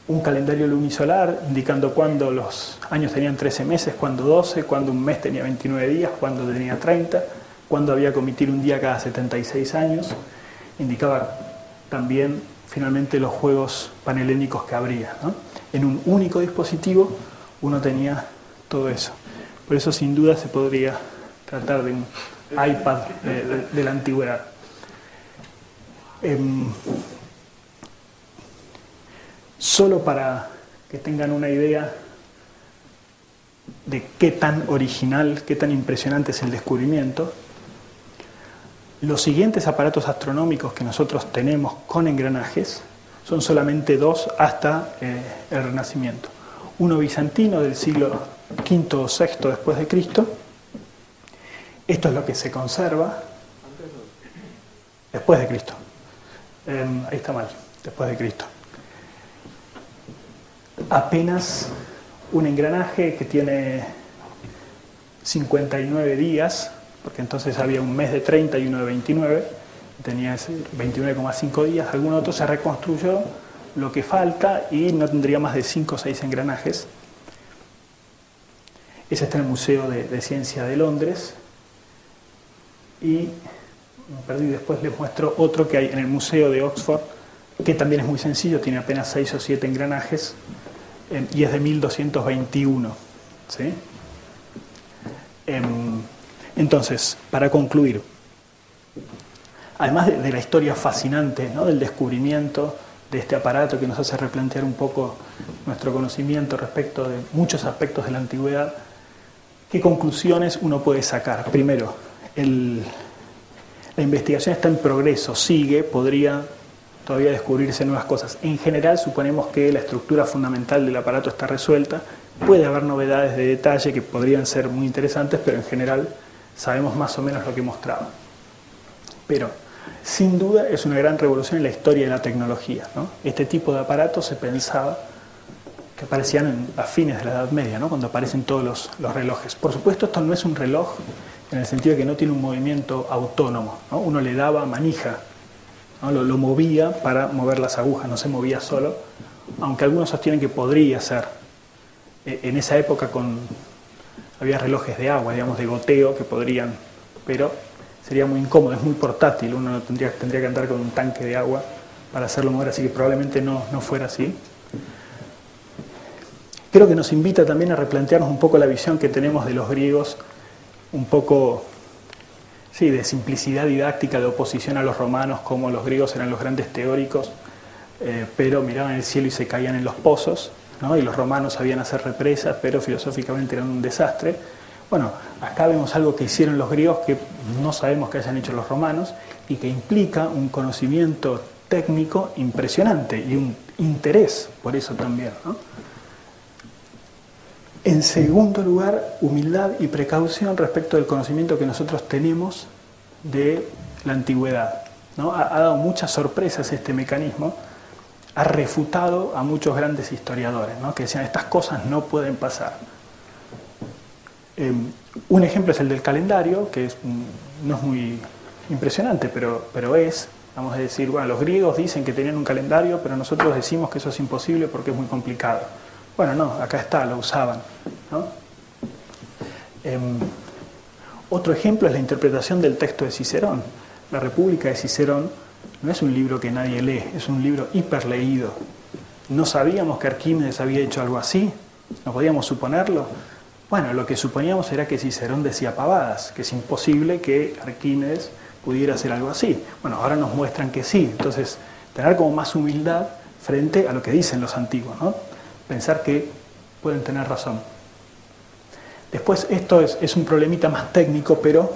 un calendario lunisolar indicando cuándo los años tenían 13 meses, cuándo 12, cuándo un mes tenía 29 días, cuándo tenía 30, cuándo había que omitir un día cada 76 años, indicaba también finalmente los juegos panhelénicos que habría, ¿no? En un único dispositivo uno tenía todo eso. Por eso sin duda se podría tratar de un iPad de la antigüedad. Solo para que tengan una idea de qué tan original, qué tan impresionante es el descubrimiento, los siguientes aparatos astronómicos que nosotros tenemos con engranajes son solamente 2 hasta el Renacimiento. Uno bizantino del siglo V o VI después de Cristo. Esto es lo que se conserva. Después de Cristo. Ahí está mal, después de Cristo. Apenas un engranaje que tiene 59 días, porque entonces había un mes de 30 y uno de 29, tenía 29,5 días, algún otro se reconstruyó lo que falta y no tendría más de 5 o 6 engranajes. Ese está en el Museo de Ciencia de Londres y me perdí, después les muestro otro que hay en el Museo de Oxford, que también es muy sencillo, tiene apenas 6 o 7 engranajes y es de 1221, ¿sí? Entonces, para concluir, además de la historia fascinante, ¿no?, del descubrimiento de este aparato que nos hace replantear un poco nuestro conocimiento respecto de muchos aspectos de la antigüedad, ¿qué conclusiones uno puede sacar? Primero, la investigación está en progreso, sigue, podría todavía descubrirse nuevas cosas. En general suponemos que la estructura fundamental del aparato está resuelta, puede haber novedades de detalle que podrían ser muy interesantes, pero en general sabemos más o menos lo que mostraba. Pero, sin duda, es una gran revolución en la historia de la tecnología, ¿no? Este tipo de aparatos se pensaba que aparecían a fines de la Edad Media, ¿no?, cuando aparecen todos los relojes. Por supuesto, esto no es un reloj en el sentido de que no tiene un movimiento autónomo, ¿no? Uno le daba manija, ¿no? Lo movía para mover las agujas, no se movía solo, aunque algunos sostienen que podría ser. En esa época había relojes de agua, digamos, de goteo, que podrían, pero sería muy incómodo, es muy portátil, uno tendría que andar con un tanque de agua para hacerlo mover, así que probablemente no fuera así. Creo que nos invita también a replantearnos un poco la visión que tenemos de los griegos, un poco, sí, de simplicidad didáctica, de oposición a los romanos, como los griegos eran los grandes teóricos, pero miraban el cielo y se caían en los pozos, ¿no? Y los romanos sabían hacer represas, pero filosóficamente eran un desastre. Bueno, acá vemos algo que hicieron los griegos que no sabemos que hayan hecho los romanos y que implica un conocimiento técnico impresionante y un interés por eso también, ¿no? En segundo lugar, humildad y precaución respecto del conocimiento que nosotros tenemos de la antigüedad, ¿no? Ha dado muchas sorpresas este mecanismo, ha refutado a muchos grandes historiadores, ¿no? Que decían estas cosas no pueden pasar. Un ejemplo es el del calendario, que no es muy impresionante, pero es, vamos a decir, bueno, los griegos dicen que tenían un calendario, pero nosotros decimos que eso es imposible porque es muy complicado. Bueno, no, acá está, lo usaban, ¿no? Otro ejemplo es la interpretación del texto de Cicerón. La República de Cicerón no es un libro que nadie lee, es un libro hiperleído. ¿No sabíamos que Arquímedes había hecho algo así? ¿No podíamos suponerlo? Bueno, lo que suponíamos era que Cicerón decía pavadas, que es imposible que Arquímedes pudiera hacer algo así. Bueno, ahora nos muestran que sí. Entonces, tener como más humildad frente a lo que dicen los antiguos, ¿no? Pensar que pueden tener razón. Después, esto es un problemita más técnico, pero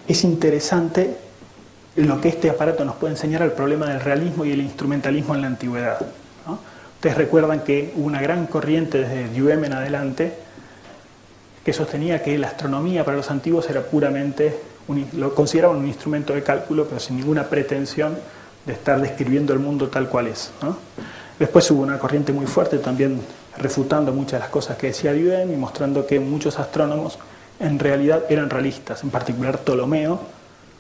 es interesante lo que este aparato nos puede enseñar al problema del realismo y el instrumentalismo en la antigüedad, ¿no? Ustedes recuerdan que hubo una gran corriente desde Duhem en adelante que sostenía que la astronomía para los antiguos era puramente, lo consideraban un instrumento de cálculo, pero sin ninguna pretensión de estar describiendo el mundo tal cual es, ¿no? Después hubo una corriente muy fuerte también refutando muchas de las cosas que decía Duhem y mostrando que muchos astrónomos en realidad eran realistas. En particular Ptolomeo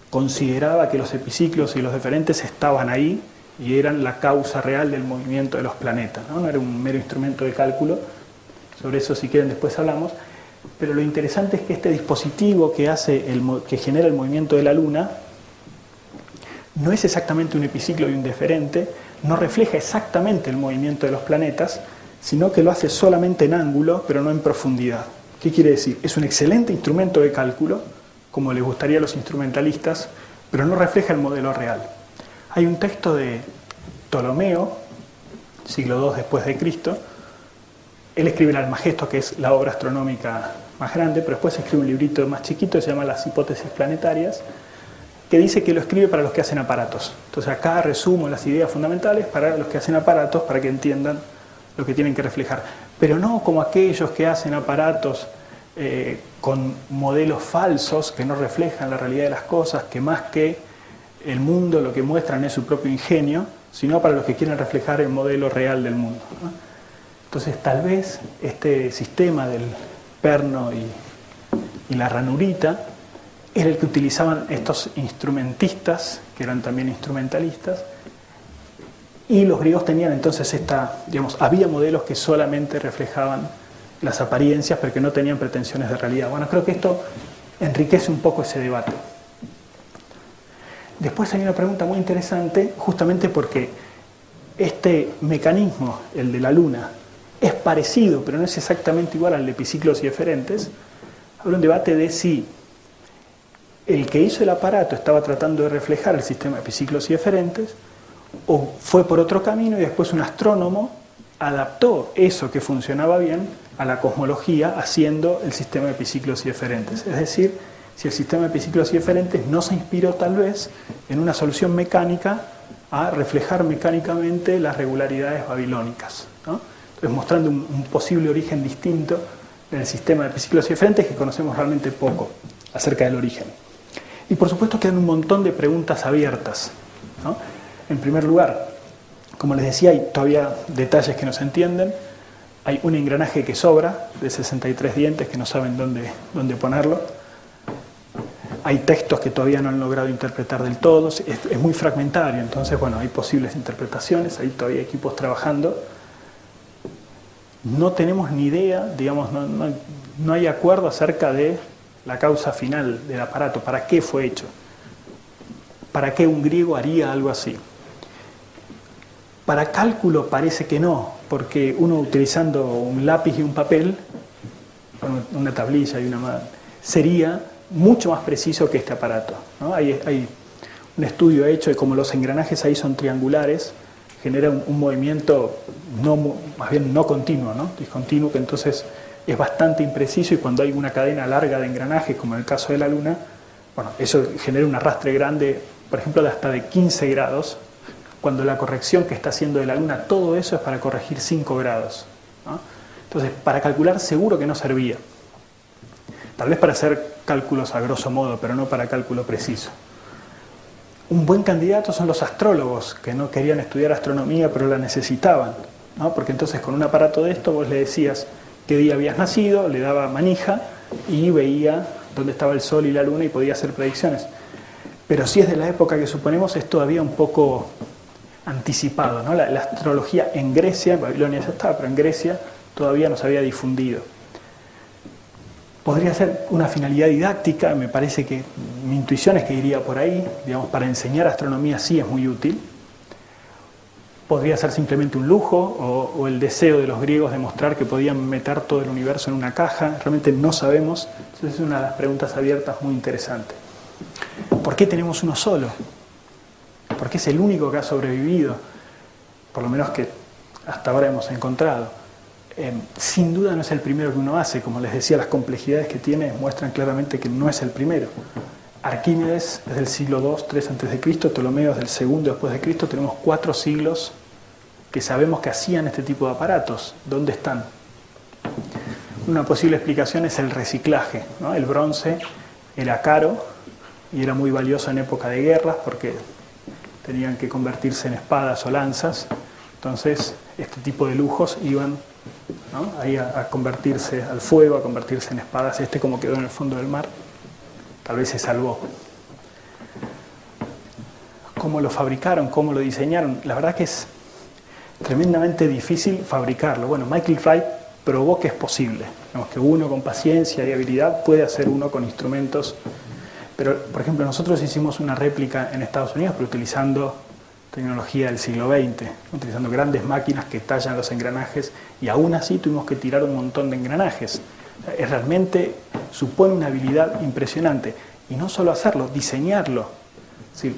consideraba que los epiciclos y los deferentes estaban ahí y eran la causa real del movimiento de los planetas, ¿no? No era un mero instrumento de cálculo. Sobre eso, si quieren, después hablamos. Pero lo interesante es que este dispositivo que genera el movimiento de la Luna no es exactamente un epiciclo y un deferente, no refleja exactamente el movimiento de los planetas, sino que lo hace solamente en ángulo, pero no en profundidad. ¿Qué quiere decir? Es un excelente instrumento de cálculo, como les gustaría a los instrumentalistas, pero no refleja el modelo real. Hay un texto de Ptolomeo, siglo II después de Cristo. Él escribe el Almagesto, que es la obra astronómica más grande, pero después escribe un librito más chiquito que se llama Las hipótesis planetarias, que dice que lo escribe para los que hacen aparatos. Entonces acá resumo las ideas fundamentales para los que hacen aparatos, para que entiendan lo que tienen que reflejar. Pero no como aquellos que hacen aparatos con modelos falsos que no reflejan la realidad de las cosas, que más que el mundo lo que muestran es su propio ingenio, sino para los que quieren reflejar el modelo real del mundo, ¿no? Entonces tal vez este sistema del perno y la ranurita era el que utilizaban estos instrumentistas, que eran también instrumentalistas, y los griegos tenían entonces había modelos que solamente reflejaban las apariencias, pero que no tenían pretensiones de realidad. Bueno, creo que esto enriquece un poco ese debate. Después hay una pregunta muy interesante, justamente porque este mecanismo, el de la Luna, es parecido, pero no es exactamente igual al de epiciclos y eferentes. Habla un debate de si el que hizo el aparato estaba tratando de reflejar el sistema de epiciclos y eferentes, o fue por otro camino y después un astrónomo adaptó eso que funcionaba bien a la cosmología haciendo el sistema de epiciclos y eferentes. Es decir, si el sistema de epiciclos y eferentes no se inspiró tal vez en una solución mecánica a reflejar mecánicamente las regularidades babilónicas, ¿no? Entonces mostrando un posible origen distinto del sistema de epiciclos y eferentes que conocemos realmente poco acerca del origen. Y por supuesto quedan un montón de preguntas abiertas, ¿no? En primer lugar, como les decía, hay todavía detalles que no se entienden. Hay un engranaje que sobra de 63 dientes que no saben dónde ponerlo. Hay textos que todavía no han logrado interpretar del todo. Es muy fragmentario, entonces bueno, hay posibles interpretaciones, hay todavía equipos trabajando. No tenemos ni idea, digamos, no hay acuerdo acerca de la causa final del aparato, para qué fue hecho, para qué un griego haría algo así. Para cálculo parece que no, porque uno utilizando un lápiz y un papel, una tablilla y una mano, sería mucho más preciso que este aparato, ¿no? Hay estudio hecho de cómo los engranajes ahí son triangulares, genera un movimiento más bien no continuo, ¿no? Discontinuo, que entonces es bastante impreciso, y cuando hay una cadena larga de engranajes, como en el caso de la Luna, bueno, eso genera un arrastre grande, por ejemplo, de hasta de 15 grados, cuando la corrección que está haciendo de la Luna, todo eso es para corregir 5 grados, ¿no? Entonces, para calcular seguro que no servía. Tal vez para hacer cálculos a grosso modo, pero no para cálculo preciso. Un buen candidato son los astrólogos, que no querían estudiar astronomía, pero la necesitaban, ¿no? Porque entonces con un aparato de esto vos le decías qué día habías nacido, le daba manija y veía dónde estaba el Sol y la Luna y podía hacer predicciones. Pero si es de la época que suponemos, es todavía un poco anticipado, ¿no? La astrología en Grecia, en Babilonia ya estaba, pero en Grecia todavía no se había difundido. Podría ser una finalidad didáctica, me parece que mi intuición es que iría por ahí, digamos, para enseñar astronomía sí es muy útil. Podría ser simplemente un lujo o el deseo de los griegos de mostrar que podían meter todo el universo en una caja, realmente no sabemos, entonces es una de las preguntas abiertas muy interesante. ¿Por qué tenemos uno solo? ¿Por qué es el único que ha sobrevivido? Por lo menos que hasta ahora hemos encontrado. Sin duda no es el primero que uno hace, como les decía, las complejidades que tiene muestran claramente que no es el primero. Arquímedes es del siglo II, 3 a.C., Ptolomeo es del segundo después de Cristo, tenemos 4 siglos que sabemos que hacían este tipo de aparatos. ¿Dónde están? Una posible explicación es el reciclaje, ¿no? El bronce era caro y era muy valioso en época de guerras porque tenían que convertirse en espadas o lanzas, entonces este tipo de lujos iban, ¿no? Ahí a convertirse al fuego, a convertirse en espadas. Este, como quedó en el fondo del mar, tal vez se salvó. ¿Cómo lo fabricaron? ¿Cómo lo diseñaron? La verdad que es tremendamente difícil fabricarlo. Bueno, Michael Wright probó que es posible. Digamos que uno con paciencia y habilidad puede hacer uno con instrumentos. Pero, por ejemplo, nosotros hicimos una réplica en Estados Unidos, pero utilizando tecnología del siglo XX, utilizando grandes máquinas que tallan los engranajes, y aún así tuvimos que tirar un montón de engranajes. Realmente supone una habilidad impresionante. Y no solo hacerlo, diseñarlo. Sí,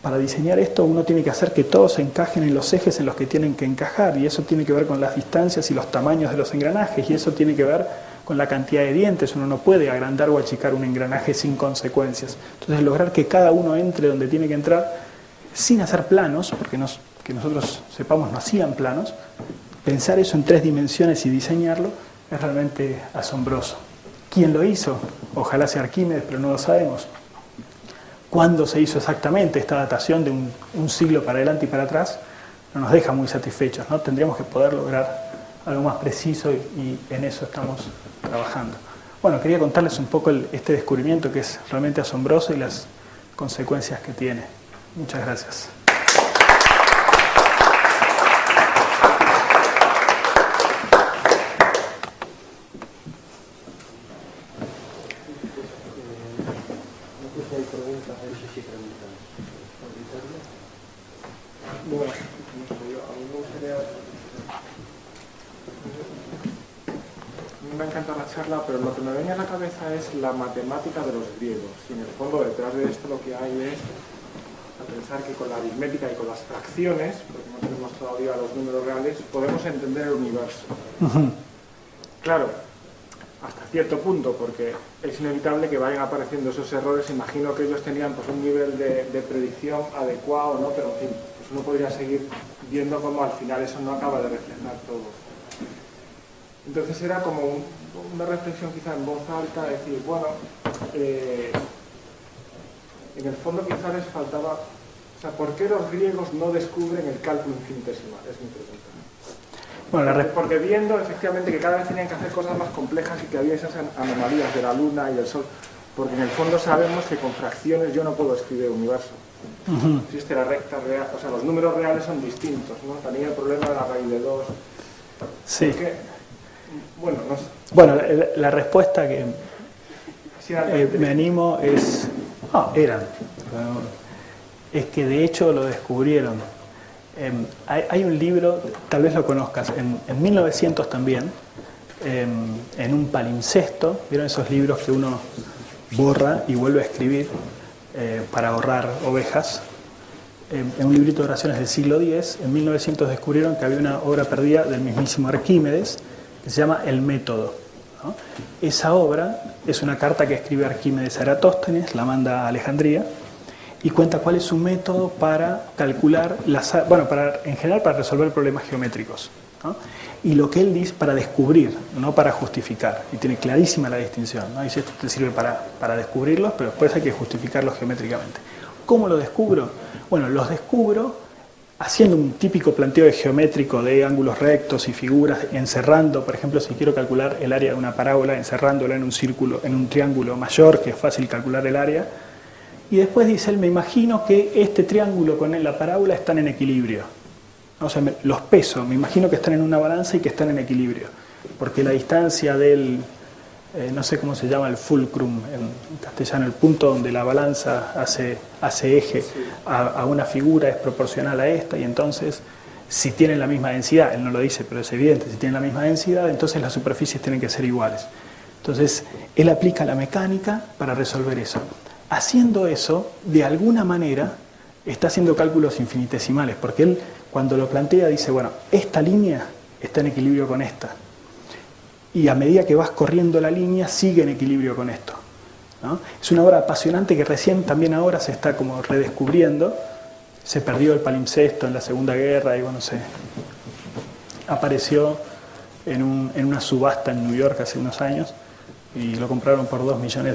para diseñar esto uno tiene que hacer que todos se encajen en los ejes en los que tienen que encajar, y eso tiene que ver con las distancias y los tamaños de los engranajes, y eso tiene que ver con la cantidad de dientes. Uno no puede agrandar o achicar un engranaje sin consecuencias. Entonces, lograr que cada uno entre donde tiene que entrar sin hacer planos, porque que nosotros sepamos no hacían planos, pensar eso en 3 dimensiones y diseñarlo es realmente asombroso. ¿Quién lo hizo? Ojalá sea Arquímedes, pero no lo sabemos. ¿Cuándo se hizo exactamente? Esta datación de un siglo para adelante y para atrás no nos deja muy satisfechos, ¿no? Tendríamos que poder lograr algo más preciso y en eso estamos trabajando. Bueno, quería contarles un poco este descubrimiento que es realmente asombroso y las consecuencias que tiene. Muchas gracias. Bueno, a mí me gustaría... Me ha encantado la charla, pero lo que me venía a la cabeza es la matemática de los griegos. Y en el fondo, detrás de esto lo que hay es a pensar que con la aritmética y con las fracciones, porque no tenemos todavía los números reales, podemos entender el universo. Claro, hasta cierto punto, porque es inevitable que vayan apareciendo esos errores. Imagino que ellos tenían pues un nivel de predicción adecuado, ¿no? Pero en fin, pues uno podría seguir viendo cómo al final eso no acaba de reflejar todo. Entonces era como una reflexión quizá en voz alta, decir, bueno, en el fondo quizá les faltaba, o sea, ¿por qué los griegos no descubren el cálculo infinitesimal? Es mi pregunta. Bueno, porque viendo efectivamente que cada vez tenían que hacer cosas más complejas y que había esas anomalías de la Luna y del Sol, porque en el fondo sabemos que con fracciones yo no puedo escribir el universo. Existe la recta real, o sea, los números reales son distintos, ¿no? También el problema de la raíz de 2. Sí. Porque, bueno, no sé. Bueno, la respuesta que me animo es... No, eran. Es que de hecho lo descubrieron. Hay un libro, tal vez lo conozcas, en 1900 también, en un palimpsesto, ¿vieron esos libros que uno borra y vuelve a escribir? para ahorrar ovejas. En un librito de oraciones del siglo X, en 1900 descubrieron que había una obra perdida del mismísimo Arquímedes que se llama El Método, ¿no? Esa obra es una carta que escribe Arquímedes a Eratóstenes, la manda a Alejandría y cuenta cuál es su método para calcular, en general para resolver problemas geométricos, ¿no? Y lo que él dice para descubrir, no para justificar, y tiene clarísima la distinción, ¿no? Dice, esto te sirve para descubrirlos, pero después hay que justificarlos geométricamente. ¿Cómo lo descubro? Bueno, los descubro haciendo un típico planteo geométrico de ángulos rectos y figuras, encerrando, por ejemplo, si quiero calcular el área de una parábola, encerrándola en un círculo, en un triángulo mayor, que es fácil calcular el área. Y después dice él, me imagino que este triángulo con la parábola están en equilibrio. O sea, los peso, me imagino que están en una balanza y que están en equilibrio. Porque la distancia del, no sé cómo se llama, el fulcrum en castellano, el punto donde la balanza hace eje a una figura es proporcional a esta, y entonces si tienen la misma densidad, él no lo dice pero es evidente, si tienen la misma densidad entonces las superficies tienen que ser iguales. Entonces él aplica la mecánica para resolver eso. Haciendo eso, de alguna manera está haciendo cálculos infinitesimales, porque él cuando lo plantea dice, bueno, esta línea está en equilibrio con esta. Y a medida que vas corriendo la línea, sigue en equilibrio con esto, ¿no? Es una obra apasionante que recién también ahora se está como redescubriendo. Se perdió el palimpsesto en la Segunda Guerra y bueno, se apareció en una subasta en New York hace unos años y lo compraron por $2 millones.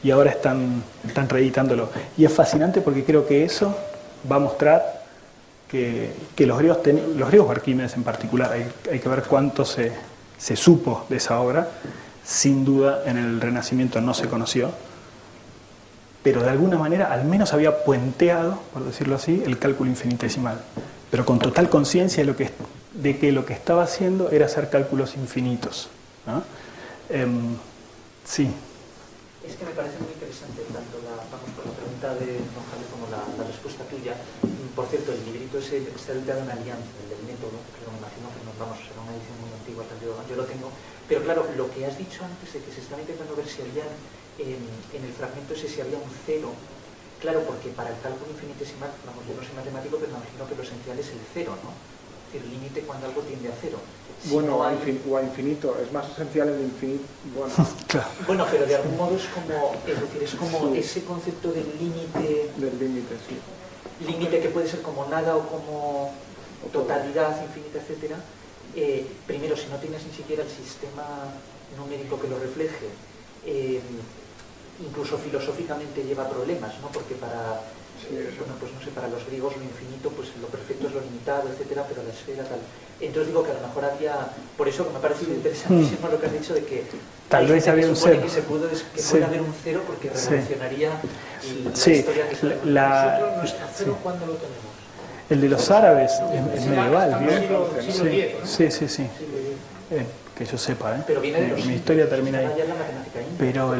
Y ahora están reeditándolo. Y es fascinante porque creo que eso va a mostrar que los griegos, Arquímedes en particular, hay que ver cuánto se supo de esa obra. Sin duda en el Renacimiento no se conoció, pero de alguna manera al menos había puenteado, por decirlo así, el cálculo infinitesimal, pero con total conciencia de que lo que estaba haciendo era hacer cálculos infinitos, ¿no? Sí. Es que me parece muy interesante tanto la pregunta de don Javier como la respuesta tuya. Por cierto, el librito ese está editado en Alianza, el del método, que me imagino que será una edición muy antigua, yo lo tengo. Pero claro, lo que has dicho antes de que se estaba intentando ver si había en el fragmento ese si había un cero, claro, porque para el cálculo infinitesimal, yo no soy matemático, pero me imagino que lo esencial es el cero, ¿no? Es decir, el límite cuando algo tiende a cero. Bueno, o a infinito, es más esencial el infinito. Bueno, Claro. Bueno, pero de algún modo es como ese concepto del límite. Del límite, sí. Límite que puede ser como nada o como totalidad infinita, etcétera. Primero, si no tienes ni siquiera el sistema numérico que lo refleje, incluso filosóficamente lleva problemas, ¿no? Porque para los griegos lo infinito, pues lo perfecto es lo limitado, etcétera, pero la esfera tal. Entonces digo que a lo mejor había, por eso que me ha parecido interesantísimo lo que has dicho de que tal vez había un cero. Que puede haber un cero porque revolucionaría la historia que se Nosotros nuestro cero, ¿cuándo lo tenemos? El de los árabes es medieval, ¿bien? Siglo X, ¿no? Sí. Que yo sepa, ¿eh? Pero viene de los mi historia termina ahí. ya la matemática india. Pero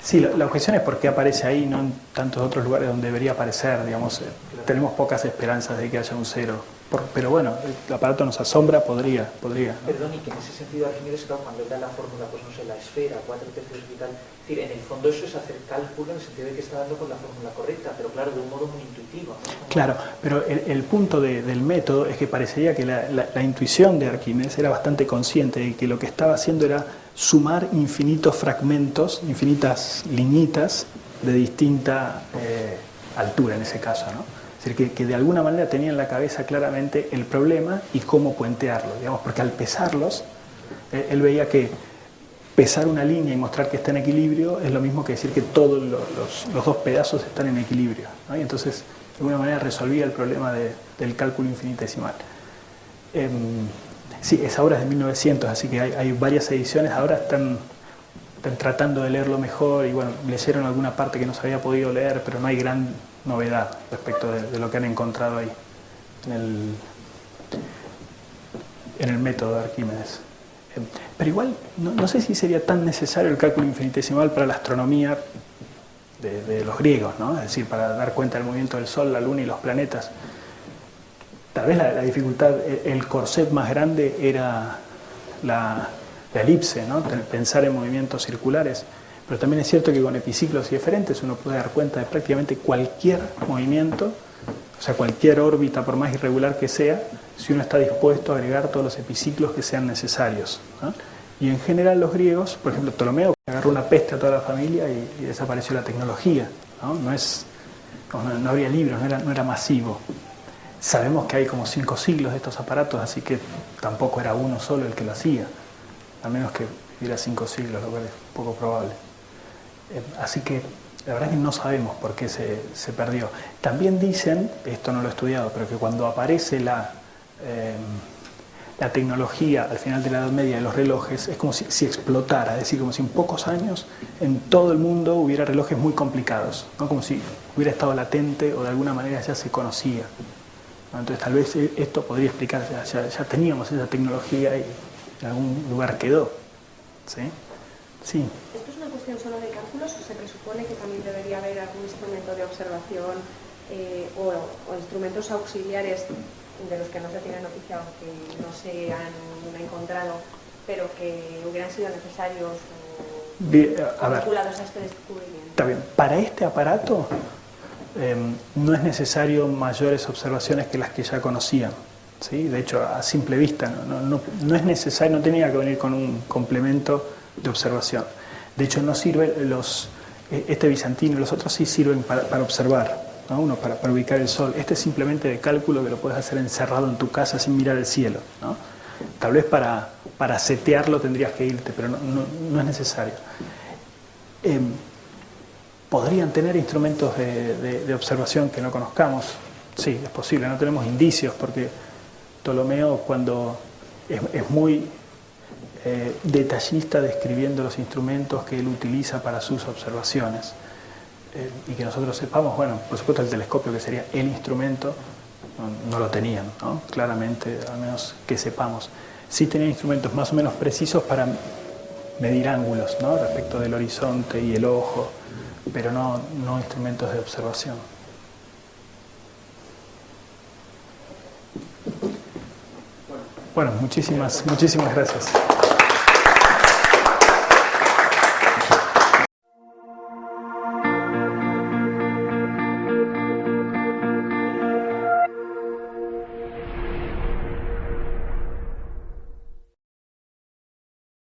sí, la objeción es por qué aparece ahí, no en tantos otros lugares donde debería aparecer, digamos. Tenemos pocas esperanzas de que haya un cero. Pero bueno, el aparato nos asombra, podría, ¿no? Perdón, y que en ese sentido Arquímedes, claro, cuando da la fórmula, pues no sé, la esfera, 4/3 y tal, es decir, en el fondo eso es hacer cálculo en el sentido de que está dando con la fórmula correcta, pero claro, de un modo muy intuitivo, ¿no? Claro, pero el punto del método es que parecería que la intuición de Arquímedes era bastante consciente de que lo que estaba haciendo era sumar infinitos fragmentos, infinitas liñitas de distinta altura en ese caso, ¿no? Es decir, que de alguna manera tenía en la cabeza claramente el problema y cómo puentearlo, digamos, porque al pesarlos, él veía que pesar una línea y mostrar que está en equilibrio es lo mismo que decir que todos los dos pedazos están en equilibrio, ¿no? Y entonces, de alguna manera, resolvía el problema del cálculo infinitesimal. Sí, esa obra es de 1900, así que hay varias ediciones, ahora están tratando de leerlo mejor y bueno, leyeron alguna parte que no se había podido leer, pero no hay gran novedad respecto de lo que han encontrado ahí en el método de Arquímedes. Pero igual, no sé si sería tan necesario el cálculo infinitesimal para la astronomía de los griegos, ¿no? Es decir, para dar cuenta del movimiento del Sol, la Luna y los planetas. Tal vez la dificultad, el corset más grande era la elipse, ¿no? Pensar en movimientos circulares. Pero también es cierto que con epiciclos y eferentes uno puede dar cuenta de prácticamente cualquier movimiento, o sea, cualquier órbita, por más irregular que sea, si uno está dispuesto a agregar todos los epiciclos que sean necesarios, ¿no? Y en general los griegos, por ejemplo, Ptolomeo agarró una peste a toda la familia y desapareció la tecnología, ¿no? No habría libros, no era masivo. Sabemos que hay como 5 siglos de estos aparatos, así que tampoco era uno solo el que lo hacía, a menos que viviera 5 siglos, lo cual es poco probable. Así que la verdad es que no sabemos por qué se perdió. También dicen, esto no lo he estudiado, pero que cuando aparece la tecnología al final de la Edad Media de los relojes, es como si explotara, es decir, como si en pocos años en todo el mundo hubiera relojes muy complicados, ¿no? Como si hubiera estado latente o de alguna manera ya se conocía. Entonces tal vez esto podría explicar, ya teníamos esa tecnología y en algún lugar quedó. ¿Sí? Sí. ¿Esto es una cuestión solo de cálculos o se presupone que también debería haber algún instrumento de observación o instrumentos auxiliares de los que no se tiene noticia o que no se han encontrado, pero que hubieran sido necesarios o vinculados a este descubrimiento? Está bien. Para este aparato no es necesario mayores observaciones que las que ya conocían. ¿Sí? De hecho, a simple vista no es necesario, no tenía que venir con un complemento de observación. De hecho, no sirve este bizantino y los otros sí sirven para observar, ¿no? Uno para ubicar el sol. Este es simplemente de cálculo que lo puedes hacer encerrado en tu casa sin mirar el cielo, ¿no? Tal vez para setearlo tendrías que irte, pero no es necesario. ¿Podrían tener instrumentos de observación que no conozcamos? Sí, es posible. No tenemos indicios porque Ptolomeo, cuando es muy detallista describiendo los instrumentos que él utiliza para sus observaciones, y que nosotros sepamos, bueno, por supuesto el telescopio, que sería el instrumento, no lo tenían, ¿no? Claramente, al menos que sepamos. Sí tenían instrumentos más o menos precisos para medir ángulos, ¿no? Respecto del horizonte y el ojo, pero no instrumentos de observación. Bueno, muchísimas gracias.